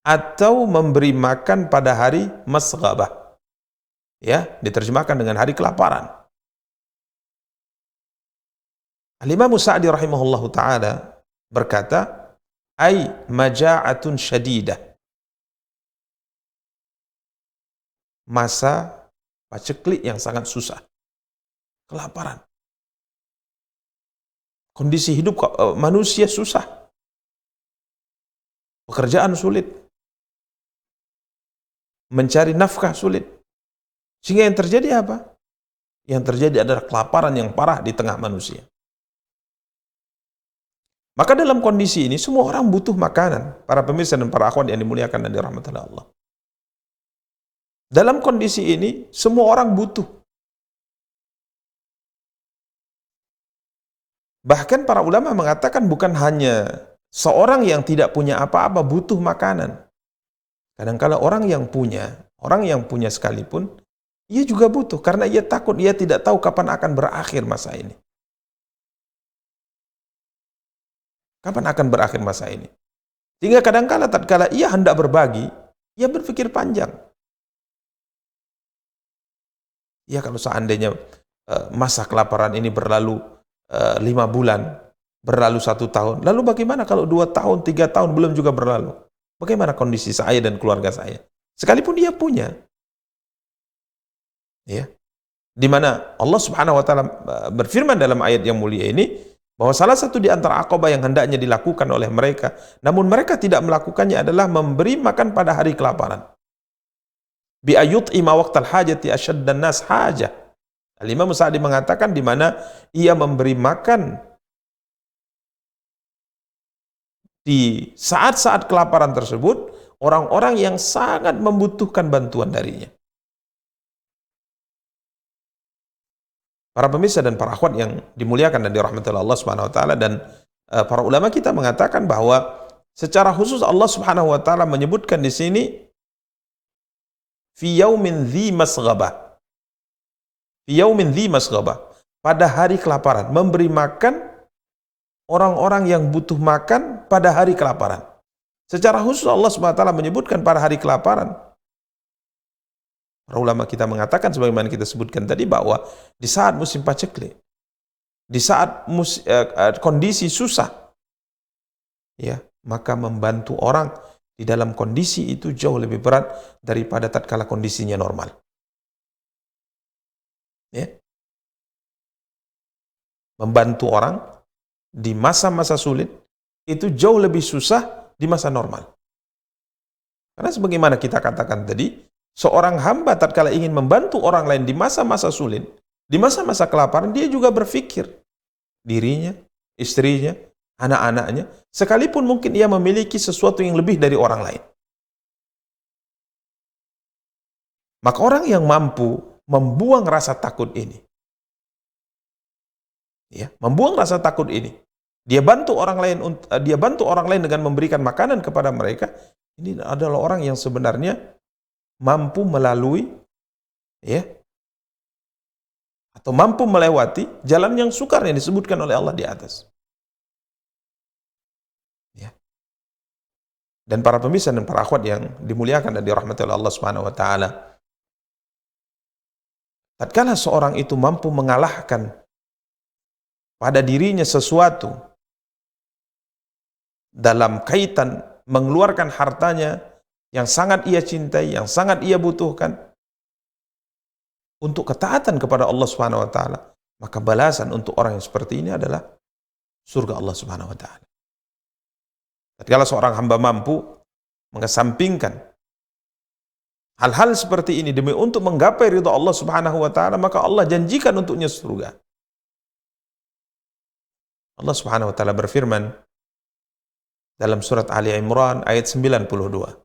Atau memberi makan pada hari masghabah. Ya, diterjemahkan dengan hari kelaparan. Al-Imam Sa'di rahimahullahu taala berkata, "Ai maja'atun syadidah." Masa paceklik yang sangat susah. Kelaparan. Kondisi hidup manusia susah. Pekerjaan sulit. Mencari nafkah sulit. Sehingga yang terjadi apa? Yang terjadi adalah kelaparan yang parah di tengah manusia. Maka dalam kondisi ini semua orang butuh makanan. Para pemirsa dan para akhwat yang dimuliakan dan dirahmati oleh Allah. Dalam kondisi ini, semua orang butuh. Bahkan para ulama mengatakan bukan hanya seorang yang tidak punya apa-apa butuh makanan. Kadang-kala orang yang punya sekalipun, ia juga butuh. Karena ia takut, ia tidak tahu kapan akan berakhir masa ini. Kapan akan berakhir masa ini? Sehingga kadang-kala tatkala ia hendak berbagi, ia berpikir panjang. Ya kalau seandainya masa kelaparan ini berlalu 5 bulan, berlalu 1 tahun, lalu bagaimana kalau 2 tahun, 3 tahun belum juga berlalu? Bagaimana kondisi saya dan keluarga saya? Sekalipun dia punya. Ya. Di mana Allah Subhanahu wa taala berfirman dalam ayat yang mulia ini bahwa salah satu di antara aqabah yang hendaknya dilakukan oleh mereka, namun mereka tidak melakukannya adalah memberi makan pada hari kelaparan. Bi ayut'ima waqtal hajati asyaddan nas hajah. Al-Imam Sa'di mengatakan di mana ia memberi makan di saat-saat kelaparan tersebut orang-orang yang sangat membutuhkan bantuan darinya. Para pemirsa dan para akhwat yang dimuliakan dan dirahmati oleh Allah Subhanahu wa taala, dan para ulama kita mengatakan bahwa secara khusus Allah Subhanahu wa taala menyebutkan di sini fi yaumin dzi masghabah. Fi yaumin dzi masghabah. Pada hari kelaparan, memberi makan orang-orang yang butuh makan pada hari kelaparan. Secara khusus Allah Subhanahu wa taala menyebutkan pada hari kelaparan. Para ulama kita mengatakan sebagaimana kita sebutkan tadi bahwa di saat musim paceklik, di saat kondisi susah, ya, maka membantu orang di dalam kondisi itu jauh lebih berat daripada tatkala kondisinya normal. Ya. Membantu orang di masa-masa sulit itu jauh lebih susah di masa normal. Karena sebagaimana kita katakan tadi, seorang hamba tatkala ingin membantu orang lain di masa-masa sulit, di masa-masa kelaparan, dia juga berpikir dirinya, istrinya, anak-anaknya, sekalipun mungkin ia memiliki sesuatu yang lebih dari orang lain. Maka orang yang mampu membuang rasa takut ini, ya, membuang rasa takut ini, dia bantu orang lain dengan memberikan makanan kepada mereka, ini adalah orang yang sebenarnya mampu melalui, ya, atau mampu melewati jalan yang sukar yang disebutkan oleh Allah di atas. Ya. Dan para pemirsa dan para akhwat yang dimuliakan dan dirahmati oleh Allah Subhanahu wa taala, tatkala seorang itu mampu mengalahkan pada dirinya sesuatu dalam kaitan mengeluarkan hartanya yang sangat ia cintai, yang sangat ia butuhkan untuk ketaatan kepada Allah Subhanahu wa taala, maka balasan untuk orang yang seperti ini adalah surga Allah Subhanahu wa taala. Tatkala seorang hamba mampu mengesampingkan hal-hal seperti ini demi untuk menggapai ridha Allah Subhanahu wa taala, maka Allah janjikan untuknya surga. Allah Subhanahu wa taala berfirman dalam surat Ali Imran ayat 92.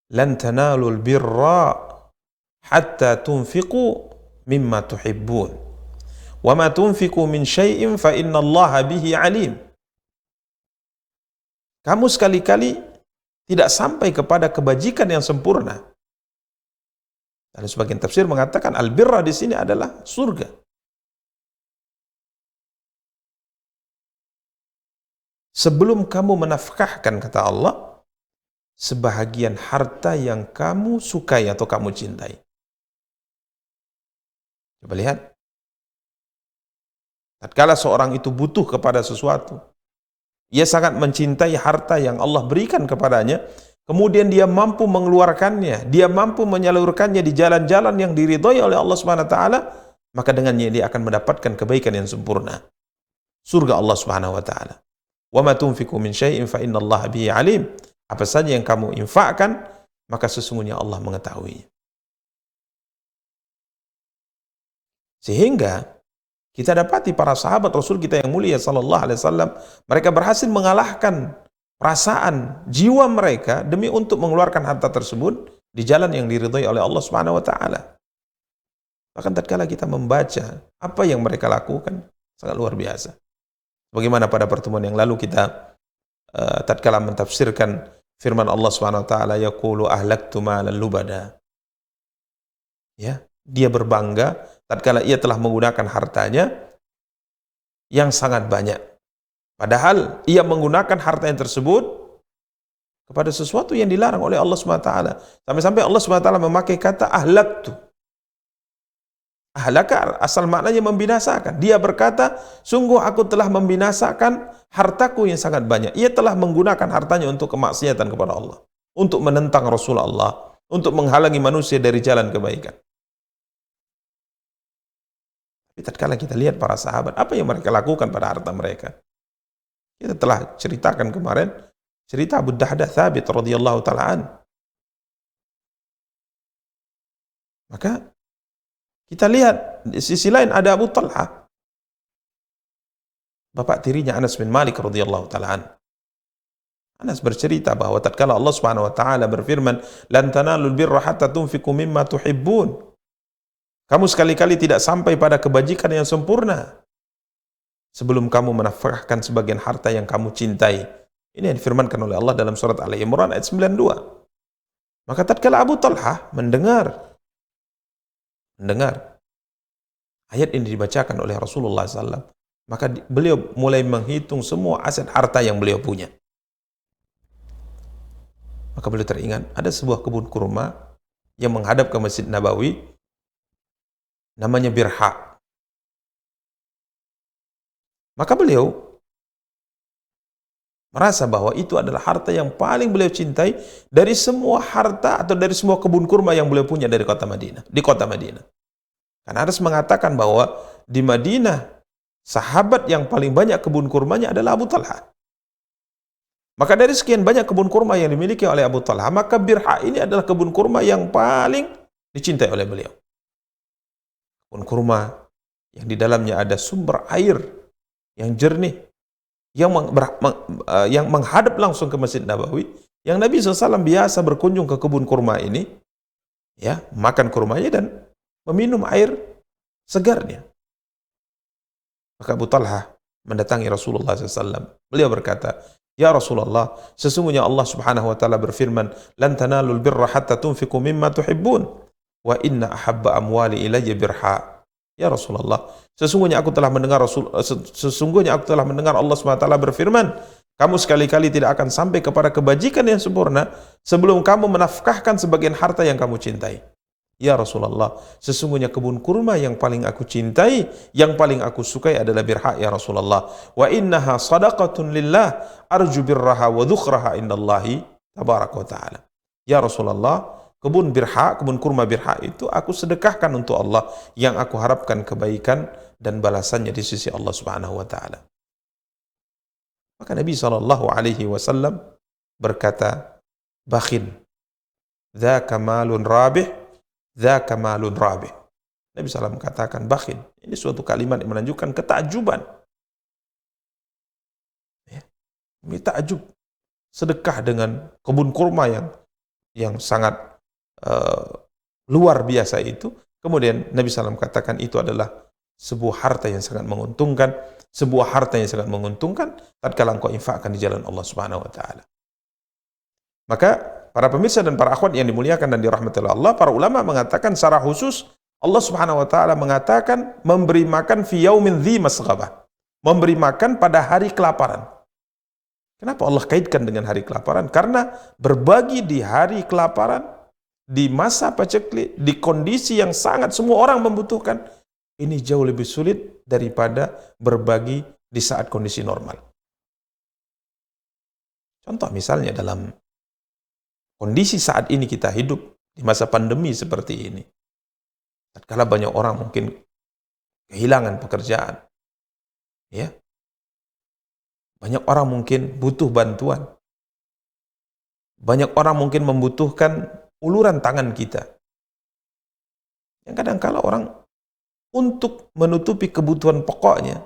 Lan tanalul birra hatta tunfiqu mimma tuhibbun. Wa ma tunfiqu min syai'in fa innallaha bihi alim. Kamu sekali-kali tidak sampai kepada kebajikan yang sempurna. Dan sebagian tafsir mengatakan al-birra di sini adalah surga. Sebelum kamu menafkahkan, kata Allah, sebahagian harta yang kamu sukai atau kamu cintai. Coba lihat. Tatkala seorang itu butuh kepada sesuatu, ia sangat mencintai harta yang Allah berikan kepadanya, kemudian dia mampu mengeluarkannya, dia mampu menyalurkannya di jalan-jalan yang diridhai oleh Allah Subhanahu wa taala, maka dengannya dia akan mendapatkan kebaikan yang sempurna. Surga Allah Subhanahu wa taala. Wa ma tunfiqu min syai'in fa innallaha bihi alim. Apa saja yang kamu infakkan, maka sesungguhnya Allah mengetahuinya. Sehingga kita dapati para sahabat Rasul kita yang mulia sallallahu alaihi wasallam, mereka berhasil mengalahkan perasaan jiwa mereka demi untuk mengeluarkan harta tersebut di jalan yang diridhai oleh Allah Subhanahu wa taala. Bahkan tatkala kita membaca apa yang mereka lakukan, sangat luar biasa. Bagaimana pada pertemuan yang lalu kita tatkala mentafsirkan firman Allah Subhanahu wa taala, yaqulu ahlaktu malan lubada. Ya, dia berbangga tatkala ia telah menggunakan hartanya yang sangat banyak. Padahal ia menggunakan hartanya tersebut kepada sesuatu yang dilarang oleh Allah Subhanahu wa taala. Sampai-sampai Allah Subhanahu wa taala memakai kata ahlaktu. Ahlaka asal maknanya membinasakan. Dia berkata, sungguh aku telah membinasakan hartaku yang sangat banyak. Ia telah menggunakan hartanya untuk kemaksiatan kepada Allah, untuk menentang Rasulullah, untuk menghalangi manusia dari jalan kebaikan. Tapi tatkala kita lihat para sahabat, apa yang mereka lakukan pada harta mereka? Kita telah ceritakan kemarin, cerita Abu Dahdah Thabit radhiyallahu ta'ala an. Maka kita lihat di sisi lain ada Abu Talha, bapak tirinya Anas bin Malik radhiyallahu ta'ala an. Anas bercerita bahwa tatkala Allah Subhanahu wa taala berfirman, "Lan tanalul birra hatta tunfiqu mimma tuhibbun." Kamu sekali-kali tidak sampai pada kebajikan yang sempurna sebelum kamu menafkahkan sebagian harta yang kamu cintai. Ini yang difirmankan oleh Allah dalam surat Ali Imran ayat 92. Maka tatkala Abu Talha mendengar ayat ini dibacakan oleh Rasulullah SAW, maka beliau mulai menghitung semua aset harta yang beliau punya. Maka beliau teringat ada sebuah kebun kurma yang menghadap ke Masjid Nabawi, namanya Birha. Maka beliau merasa bahwa itu adalah harta yang paling beliau cintai dari semua harta atau dari semua kebun kurma yang beliau punya dari kota Madinah, di kota Madinah. Karena Anas mengatakan bahwa di Madinah sahabat yang paling banyak kebun kurmanya adalah Abu Talha. Maka dari sekian banyak kebun kurma yang dimiliki oleh Abu Talha, maka Birha ini adalah kebun kurma yang paling dicintai oleh beliau. Kebun kurma yang di dalamnya ada sumber air yang jernih, yang menghadap langsung ke Masjid Nabawi, yang Nabi SAW biasa berkunjung ke kebun kurma ini, ya, makan kurmanya dan meminum air segarnya. Maka Abu Talha mendatangi Rasulullah SAW. Beliau berkata, "Ya Rasulullah, sesungguhnya Allah Subhanahu wa taala berfirman, "Lan tanalul birra hatta tunfiqu mimma tuhibbun, wa inna ahabba amwali ilayya birha." Ya Rasulullah, sesungguhnya aku telah mendengar Allah Subhanahu wa taala berfirman, kamu sekali-kali tidak akan sampai kepada kebajikan yang sempurna sebelum kamu menafkahkan sebagian harta yang kamu cintai. Ya Rasulullah, sesungguhnya kebun kurma yang paling aku cintai, yang paling aku sukai adalah birha ya Rasulullah. Wa innaha sadaqatun lillah arju birraha wa dhukhraha indallahi tabaraka wa ta'ala. Ya Rasulullah, kebun birha, kebun kurma birha itu aku sedekahkan untuk Allah, yang aku harapkan kebaikan dan balasannya di sisi Allah Subhanahu wa taala. Maka Nabi SAW berkata, "Bakhil, dzaka malun rabih, dzaka malun rabih." Nabi SAW mengatakan bakhil. Ini suatu kalimat yang menunjukkan ketakjuban. Ya, ini takjub. Sedekah dengan kebun kurma yang sangat luar biasa itu. Kemudian Nabi SAW katakan itu adalah sebuah harta yang sangat menguntungkan, tatkala engkau infakkan di jalan Allah Subhanahu wa taala. Maka para pemirsa dan para akhwat yang dimuliakan dan dirahmati Allah, para ulama mengatakan secara khusus Allah Subhanahu wa taala mengatakan memberi makan fi yaumin dzi masghabah, memberi makan pada hari kelaparan. Kenapa Allah kaitkan dengan hari kelaparan? Karena berbagi di hari kelaparan, di masa paceklik, di kondisi yang sangat semua orang membutuhkan, ini jauh lebih sulit daripada berbagi di saat kondisi normal. Contoh misalnya dalam kondisi saat ini kita hidup di masa pandemi seperti ini. Tatkala banyak orang mungkin kehilangan pekerjaan. Ya. Banyak orang mungkin butuh bantuan. Banyak orang mungkin membutuhkan uluran tangan kita. Yang kadang-kala orang untuk menutupi kebutuhan pokoknya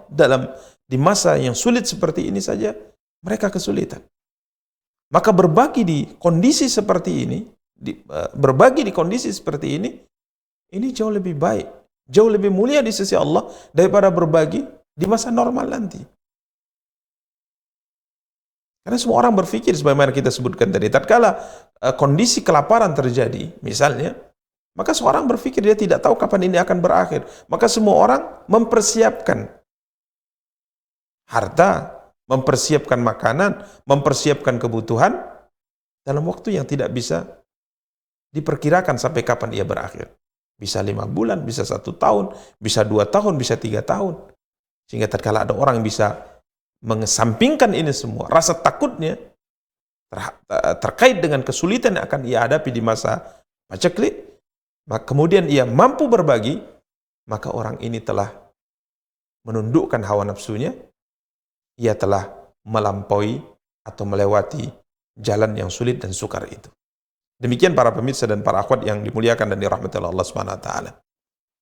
di masa yang sulit seperti ini saja mereka kesulitan. Maka berbagi di kondisi seperti ini, ini jauh lebih baik, jauh lebih mulia di sisi Allah daripada berbagi di masa normal nanti. Karena semua orang berpikir sebagaimana kita sebutkan tadi, tatkala kondisi kelaparan terjadi, misalnya, maka seorang berpikir dia tidak tahu kapan ini akan berakhir. Maka semua orang mempersiapkan harta, mempersiapkan makanan, mempersiapkan kebutuhan dalam waktu yang tidak bisa diperkirakan sampai kapan ia berakhir. Bisa 5 bulan, bisa 1 tahun, bisa 2 tahun, bisa 3 tahun. Sehingga tatkala ada orang yang bisa mengesampingkan ini semua, rasa takutnya terkait dengan kesulitan yang akan ia hadapi di masa paceklik, maka kemudian ia mampu berbagi, maka orang ini telah menundukkan hawa nafsunya, ia telah melampaui atau melewati jalan yang sulit dan sukar itu. Demikian para pemirsa dan para akhwat yang dimuliakan dan dirahmati Allah Subhanahu wa taala.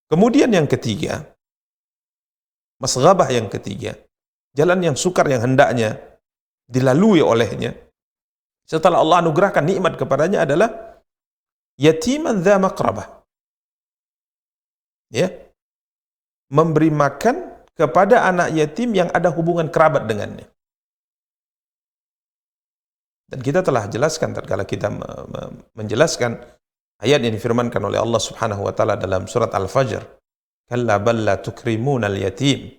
Kemudian yang ketiga, masghabah yang ketiga, jalan yang sukar yang hendaknya dilalui olehnya setelah Allah anugerahkan nikmat kepadanya adalah yatiman dza maqrabah. Ya. Memberi makan kepada anak yatim yang ada hubungan kerabat dengannya. Dan kita telah jelaskan tatkala kita menjelaskan ayat yang difirmankan oleh Allah Subhanahu wa taala dalam surat Al-Fajr, "Kalla bal la tukrimunal yatim."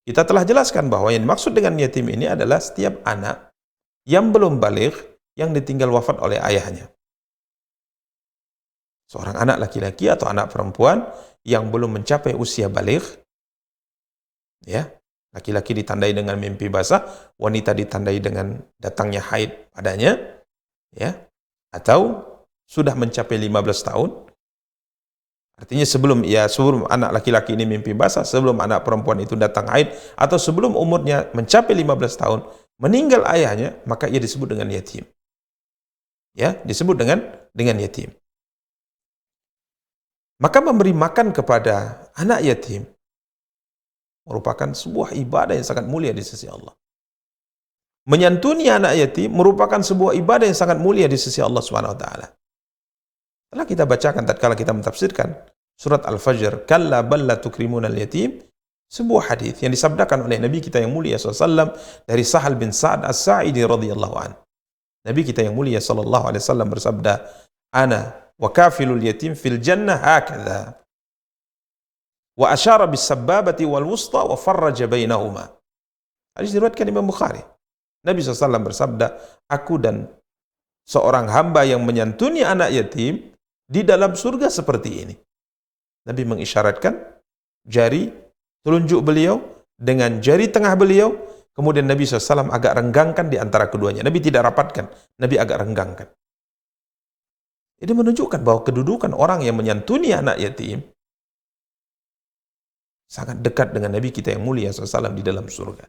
Kita telah jelaskan bahwa yang dimaksud dengan yatim ini adalah setiap anak yang belum baligh yang ditinggal wafat oleh ayahnya. Seorang anak laki-laki atau anak perempuan yang belum mencapai usia baligh, ya, Laki-laki ditandai dengan mimpi basah, wanita ditandai dengan datangnya haid padanya, ya, atau sudah mencapai 15 tahun. Artinya sebelum anak laki-laki ini mimpi basah, sebelum anak perempuan itu datang haid, atau sebelum umurnya mencapai 15 tahun, meninggal ayahnya, maka ia disebut dengan yatim. Ya, disebut dengan yatim. Maka memberi makan kepada anak yatim merupakan sebuah ibadah yang sangat mulia di sisi Allah. Menyantuni anak yatim merupakan sebuah ibadah yang sangat mulia di sisi Allah Subhanahu wa taala. Telah kita bacakan tatkala kita mentafsirkan surat Al-Fajr, kalla bal la tukrimuna al-yatim, sebuah hadis yang disabdakan oleh Nabi kita yang mulia SAW dari Sahal bin Sa'ad As-Sa'idi radhiyallahu an. Nabi kita yang mulia sallallahu alaihi wasallam bersabda, "Ana wa kafilul yatim fil jannah hakadha." Wa asyara bis sababati wal wusta wa farraja bainahuma. Hadis diriwayatkan Imam Bukhari. Nabi SAW bersabda, aku dan seorang hamba yang menyantuni anak yatim di dalam surga seperti ini. Nabi mengisyaratkan jari telunjuk beliau dengan jari tengah beliau, kemudian Nabi SAW agak renggangkan di antara keduanya. Nabi tidak rapatkan, Nabi agak renggangkan. Ini menunjukkan bahwa kedudukan orang yang menyantuni anak yatim sangat dekat dengan Nabi kita yang mulia SAW di dalam surga.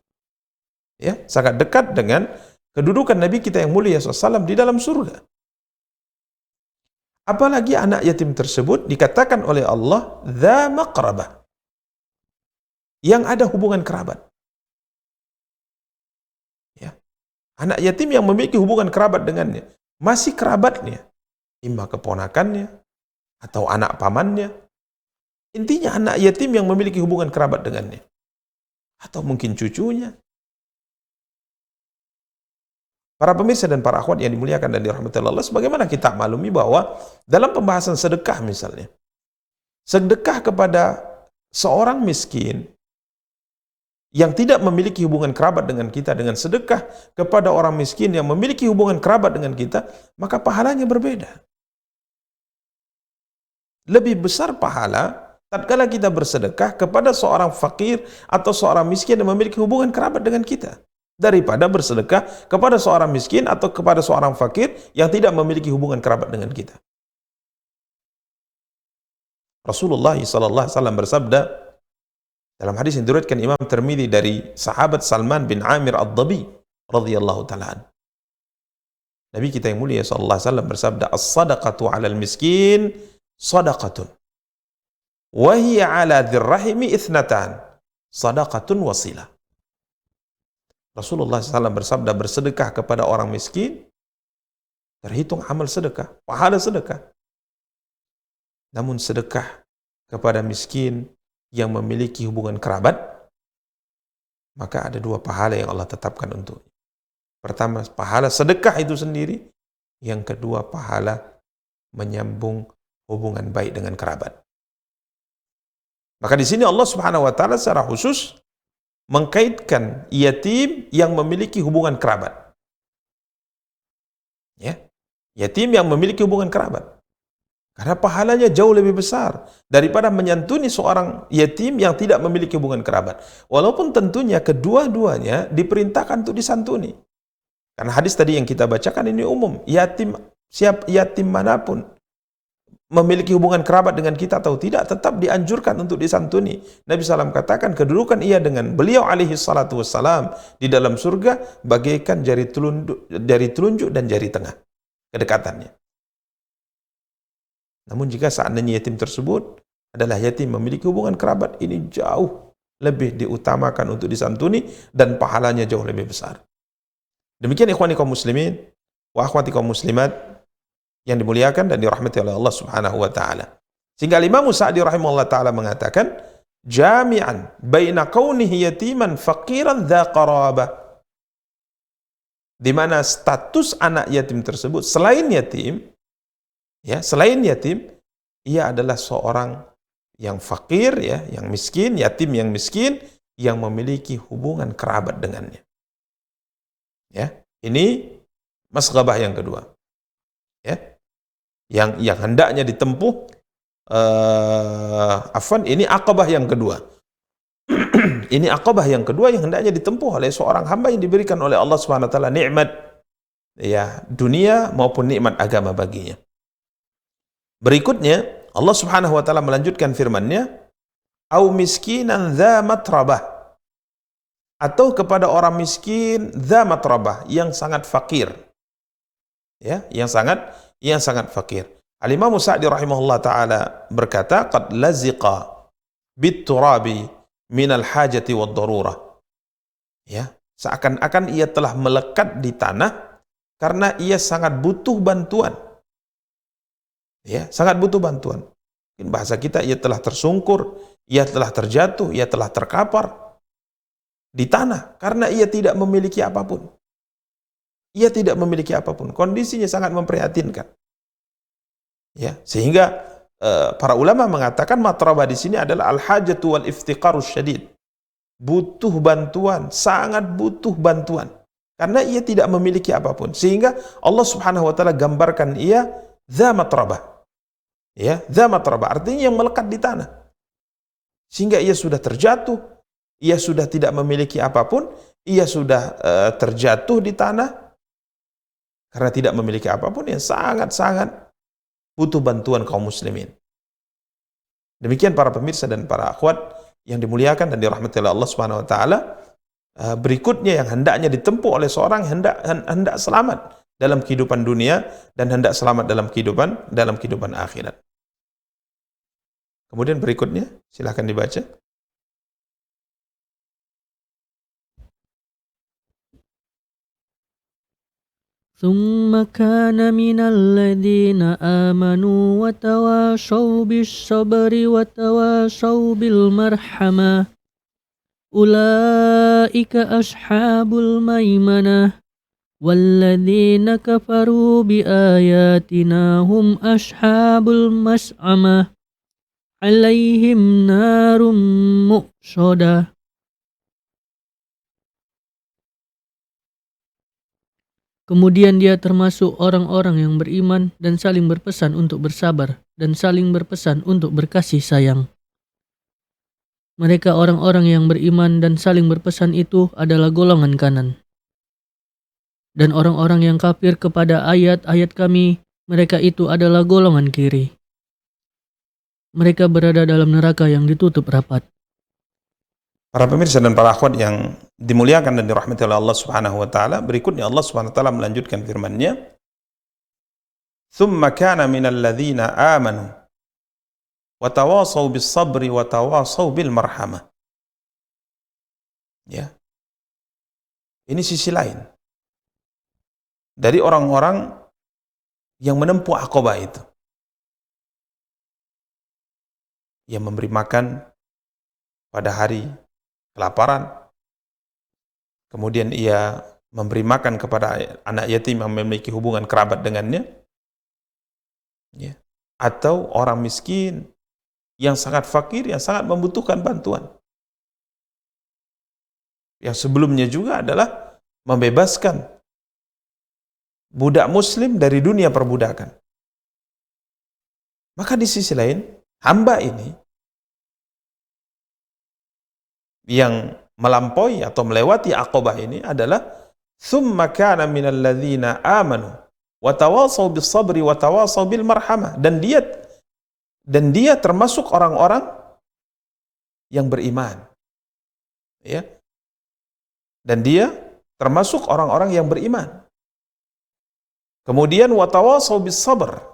Ya, sangat dekat dengan kedudukan Nabi kita yang mulia SAW di dalam surga. Apalagi anak yatim tersebut dikatakan oleh Allah dza maqrabah, yang ada hubungan kerabat. Ya. Anak yatim yang memiliki hubungan kerabat dengannya, masih kerabatnya, imma keponakannya atau anak pamannya. Intinya anak yatim yang memiliki hubungan kerabat dengannya. Atau mungkin cucunya. Para pemirsa dan para akhwat yang dimuliakan dan dirahmati Allah, sebagaimana kita maklumi bahwa dalam pembahasan sedekah misalnya, sedekah kepada seorang miskin yang tidak memiliki hubungan kerabat dengan kita, dengan sedekah kepada orang miskin yang memiliki hubungan kerabat dengan kita, maka pahalanya berbeda. Lebih besar pahala tatkala kita bersedekah kepada seorang fakir atau seorang miskin yang memiliki hubungan kerabat dengan kita, daripada bersedekah kepada seorang miskin atau kepada seorang fakir yang tidak memiliki hubungan kerabat dengan kita. Rasulullah SAW bersabda dalam hadis yang diriwayatkan Imam Tirmidzi dari sahabat Salman bin Amir Ad-Dabi radhiyallahu ta'ala. Nabi kita yang mulia SAW bersabda, as-sadaqatu 'alal miskin sadaqatun wa hiya 'ala dzirrahimi ithnatan sadaqatun wasilah. Rasulullah SAW bersabda, bersedekah kepada orang miskin terhitung amal sedekah, pahala sedekah. Namun sedekah kepada miskin yang memiliki hubungan kerabat, maka ada dua pahala yang Allah tetapkan untuknya. Pertama, pahala sedekah itu sendiri. Yang kedua, pahala menyambung hubungan baik dengan kerabat. Maka di sini Allah Subhanahu wa taala secara khusus mengkaitkan yatim yang memiliki hubungan kerabat. Ya. Yatim yang memiliki hubungan kerabat. Karena pahalanya jauh lebih besar daripada menyantuni seorang yatim yang tidak memiliki hubungan kerabat. Walaupun tentunya kedua-duanya diperintahkan untuk disantuni. Karena hadis tadi yang kita bacakan ini umum. Yatim manapun memiliki hubungan kerabat dengan kita atau tidak, tetap dianjurkan untuk disantuni. Nabi SAW katakan kedudukan ia dengan beliau alaihi salatu wassalam di dalam surga bagaikan jari telunjuk dan jari tengah, kedekatannya. Namun jika seandainya yatim tersebut adalah yatim memiliki hubungan kerabat, ini jauh lebih diutamakan untuk disantuni dan pahalanya jauh lebih besar. Demikian ikhwani kaum muslimin wa akhwati kaum muslimat yang dimuliakan dan dirahmati oleh Allah Subhanahu wa taala. Sehingga Imam Sa'di rahimahullah taala mengatakan, jami'an baina kaunihi yatiman faqiran dza qarabah. Di mana status anak yatim tersebut selain yatim, ia adalah seorang yang fakir, yang miskin, yatim yang miskin yang memiliki hubungan kerabat dengannya. Ya, ini masghabah yang kedua. Ya. Yang hendaknya ditempuh ini aqabah yang kedua. Ini aqabah yang kedua yang hendaknya ditempuh oleh seorang hamba yang diberikan oleh Allah Subhanahu wa taala nikmat ya dunia maupun nikmat agama baginya. Berikutnya Allah Subhanahu wa taala melanjutkan firman-Nya, "Au miskinan dza matrabah," atau kepada orang miskin dza matrabah yang sangat fakir. Ya, yang sangat fakir. Al-Imam Sa'di rahimahullah taala berkata, "Qad laziqa bit-turabi minal hajati wad-darurah." Ya, seakan-akan ia telah melekat di tanah karena ia sangat butuh bantuan. Ya, sangat butuh bantuan. Mungkin bahasa kita, ia telah tersungkur, ia telah terjatuh, ia telah terkapar di tanah karena ia tidak memiliki apapun. Ia tidak memiliki apapun. Kondisinya sangat memprihatinkan. Ya, sehingga para ulama mengatakan matrabah di sini adalah al-hajatu wal iftiqarus syadid. Butuh bantuan, sangat butuh bantuan. Karena ia tidak memiliki apapun. Sehingga Allah Subhanahu wa taala gambarkan ia dza matrabah. Ya, dza matrabah artinya yang melekat di tanah. Sehingga ia sudah terjatuh, ia sudah tidak memiliki apapun, ia sudah terjatuh di tanah karena tidak memiliki apapun, yang sangat-sangat butuh bantuan kaum muslimin. Demikian para pemirsa dan para akhwat yang dimuliakan dan dirahmati oleh Allah Subhanahu wa taala. Berikutnya yang hendaknya ditempuh oleh seorang hendak selamat dalam kehidupan dunia dan hendak selamat dalam kehidupan akhirat. Kemudian berikutnya silahkan dibaca. ثم كان من الذين آمنوا وتواصوا بالصبر وتواصوا بالمرحمة أولئك أصحاب الميمنة والذين كفروا بآياتنا هم أصحاب المشأمة عليهم نار مؤصدة. Kemudian dia termasuk orang-orang yang beriman dan saling berpesan untuk bersabar dan saling berpesan untuk berkasih sayang. Mereka orang-orang yang beriman dan saling berpesan itu adalah golongan kanan. Dan orang-orang yang kafir kepada ayat-ayat kami, mereka itu adalah golongan kiri. Mereka berada dalam neraka yang ditutup rapat. Para pemirsa dan para akhwat yang dimuliakan dan dirahmati oleh Allah Subhanahu wa taala, berikutnya Allah Subhanahu wa taala melanjutkan firman-Nya, "Tsumma kana minal ladzina amanu wa tawasaw bis sabri wa tawasaw bil marhamah." Ya. Ini sisi lain dari orang-orang yang menempuh aqabah itu. Yang memberi makan pada hari kelaparan, kemudian ia memberi makan kepada anak yatim yang memiliki hubungan kerabat dengannya, ya. Atau orang miskin yang sangat fakir, yang sangat membutuhkan bantuan. Yang sebelumnya juga adalah membebaskan budak muslim dari dunia perbudakan. Maka di sisi lain, hamba ini yang melampaui atau melewati aqabah ini adalah tsumma kana minal ladzina amanu wa tawasaw bis sabri wa tawasaw bil marhamah, dan dia termasuk orang-orang yang beriman, ya, dan dia termasuk orang-orang yang beriman. Kemudian wa tawasaw bis sabr,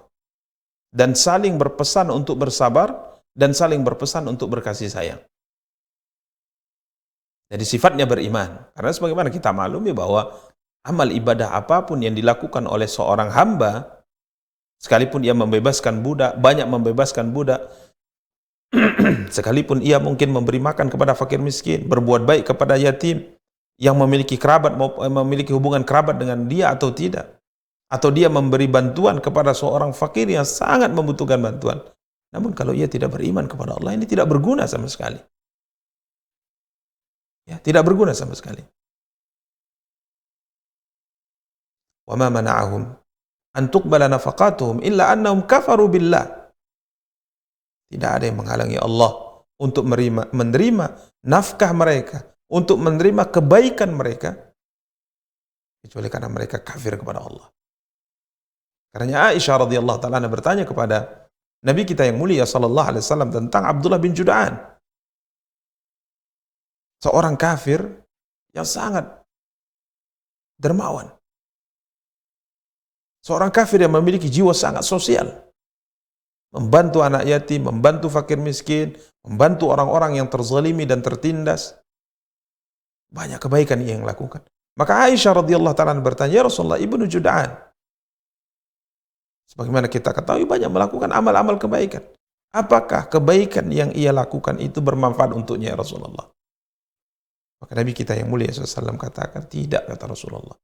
dan saling berpesan untuk bersabar dan saling berpesan untuk berkasih sayang. Jadi sifatnya beriman. Karena sebagaimana kita maklumi bahwa amal ibadah apapun yang dilakukan oleh seorang hamba, sekalipun ia membebaskan budak, banyak membebaskan budak, sekalipun ia mungkin memberi makan kepada fakir miskin, berbuat baik kepada yatim yang memiliki kerabat, memiliki hubungan kerabat dengan dia atau tidak, atau dia memberi bantuan kepada seorang fakir yang sangat membutuhkan bantuan, namun kalau ia tidak beriman kepada Allah, ini tidak berguna sama sekali. Ya, tidak berguna sama sekali. Wa ma mana'ahum an tuqbala nafaqatuhum illa annahum kafaru billah. Tidak ada yang menghalangi Allah untuk menerima nafkah mereka, untuk menerima kebaikan mereka, kecuali karena mereka kafir kepada Allah. Karena Aisyah radhiyallahu taala bertanya kepada Nabi kita yang mulia sallallahu alaihi wasallam tentang Abdullah bin Jud'an, seorang kafir yang sangat dermawan, seorang kafir yang memiliki jiwa sangat sosial, membantu anak yatim, membantu fakir miskin, membantu orang-orang yang terzalimi dan tertindas. Banyak kebaikan yang lakukan. Maka Aisyah radhiyallahu taala bertanya, "Ya Rasulullah, Ibnu Jud'an, sebagaimana kita ketahui banyak melakukan amal-amal kebaikan. Apakah kebaikan yang ia lakukan itu bermanfaat untuknya ya Rasulullah?" Maka Nabi kita yang mulia SAW katakan, "Tidak," kata Rasulullah.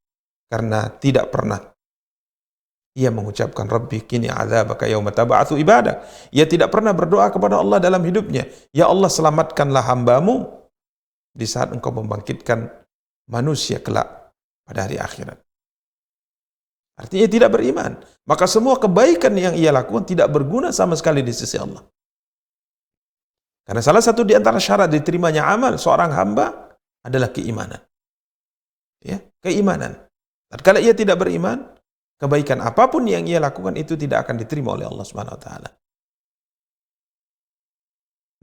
Karena tidak pernah ia mengucapkan, "Rabbi kini adzabaka yauma tab'atsu ibadak." Ia tidak pernah berdoa kepada Allah dalam hidupnya, "Ya Allah, selamatkanlah hambamu di saat engkau membangkitkan manusia kelak pada hari akhirat." Artinya ia tidak beriman. Maka semua kebaikan yang ia lakukan tidak berguna sama sekali di sisi Allah. Karena salah satu di antara syarat diterimanya amal seorang hamba adalah keimanan. Ya, keimanan. Tatkala ia tidak beriman, kebaikan apapun yang ia lakukan itu tidak akan diterima oleh Allah Subhanahu wa taala.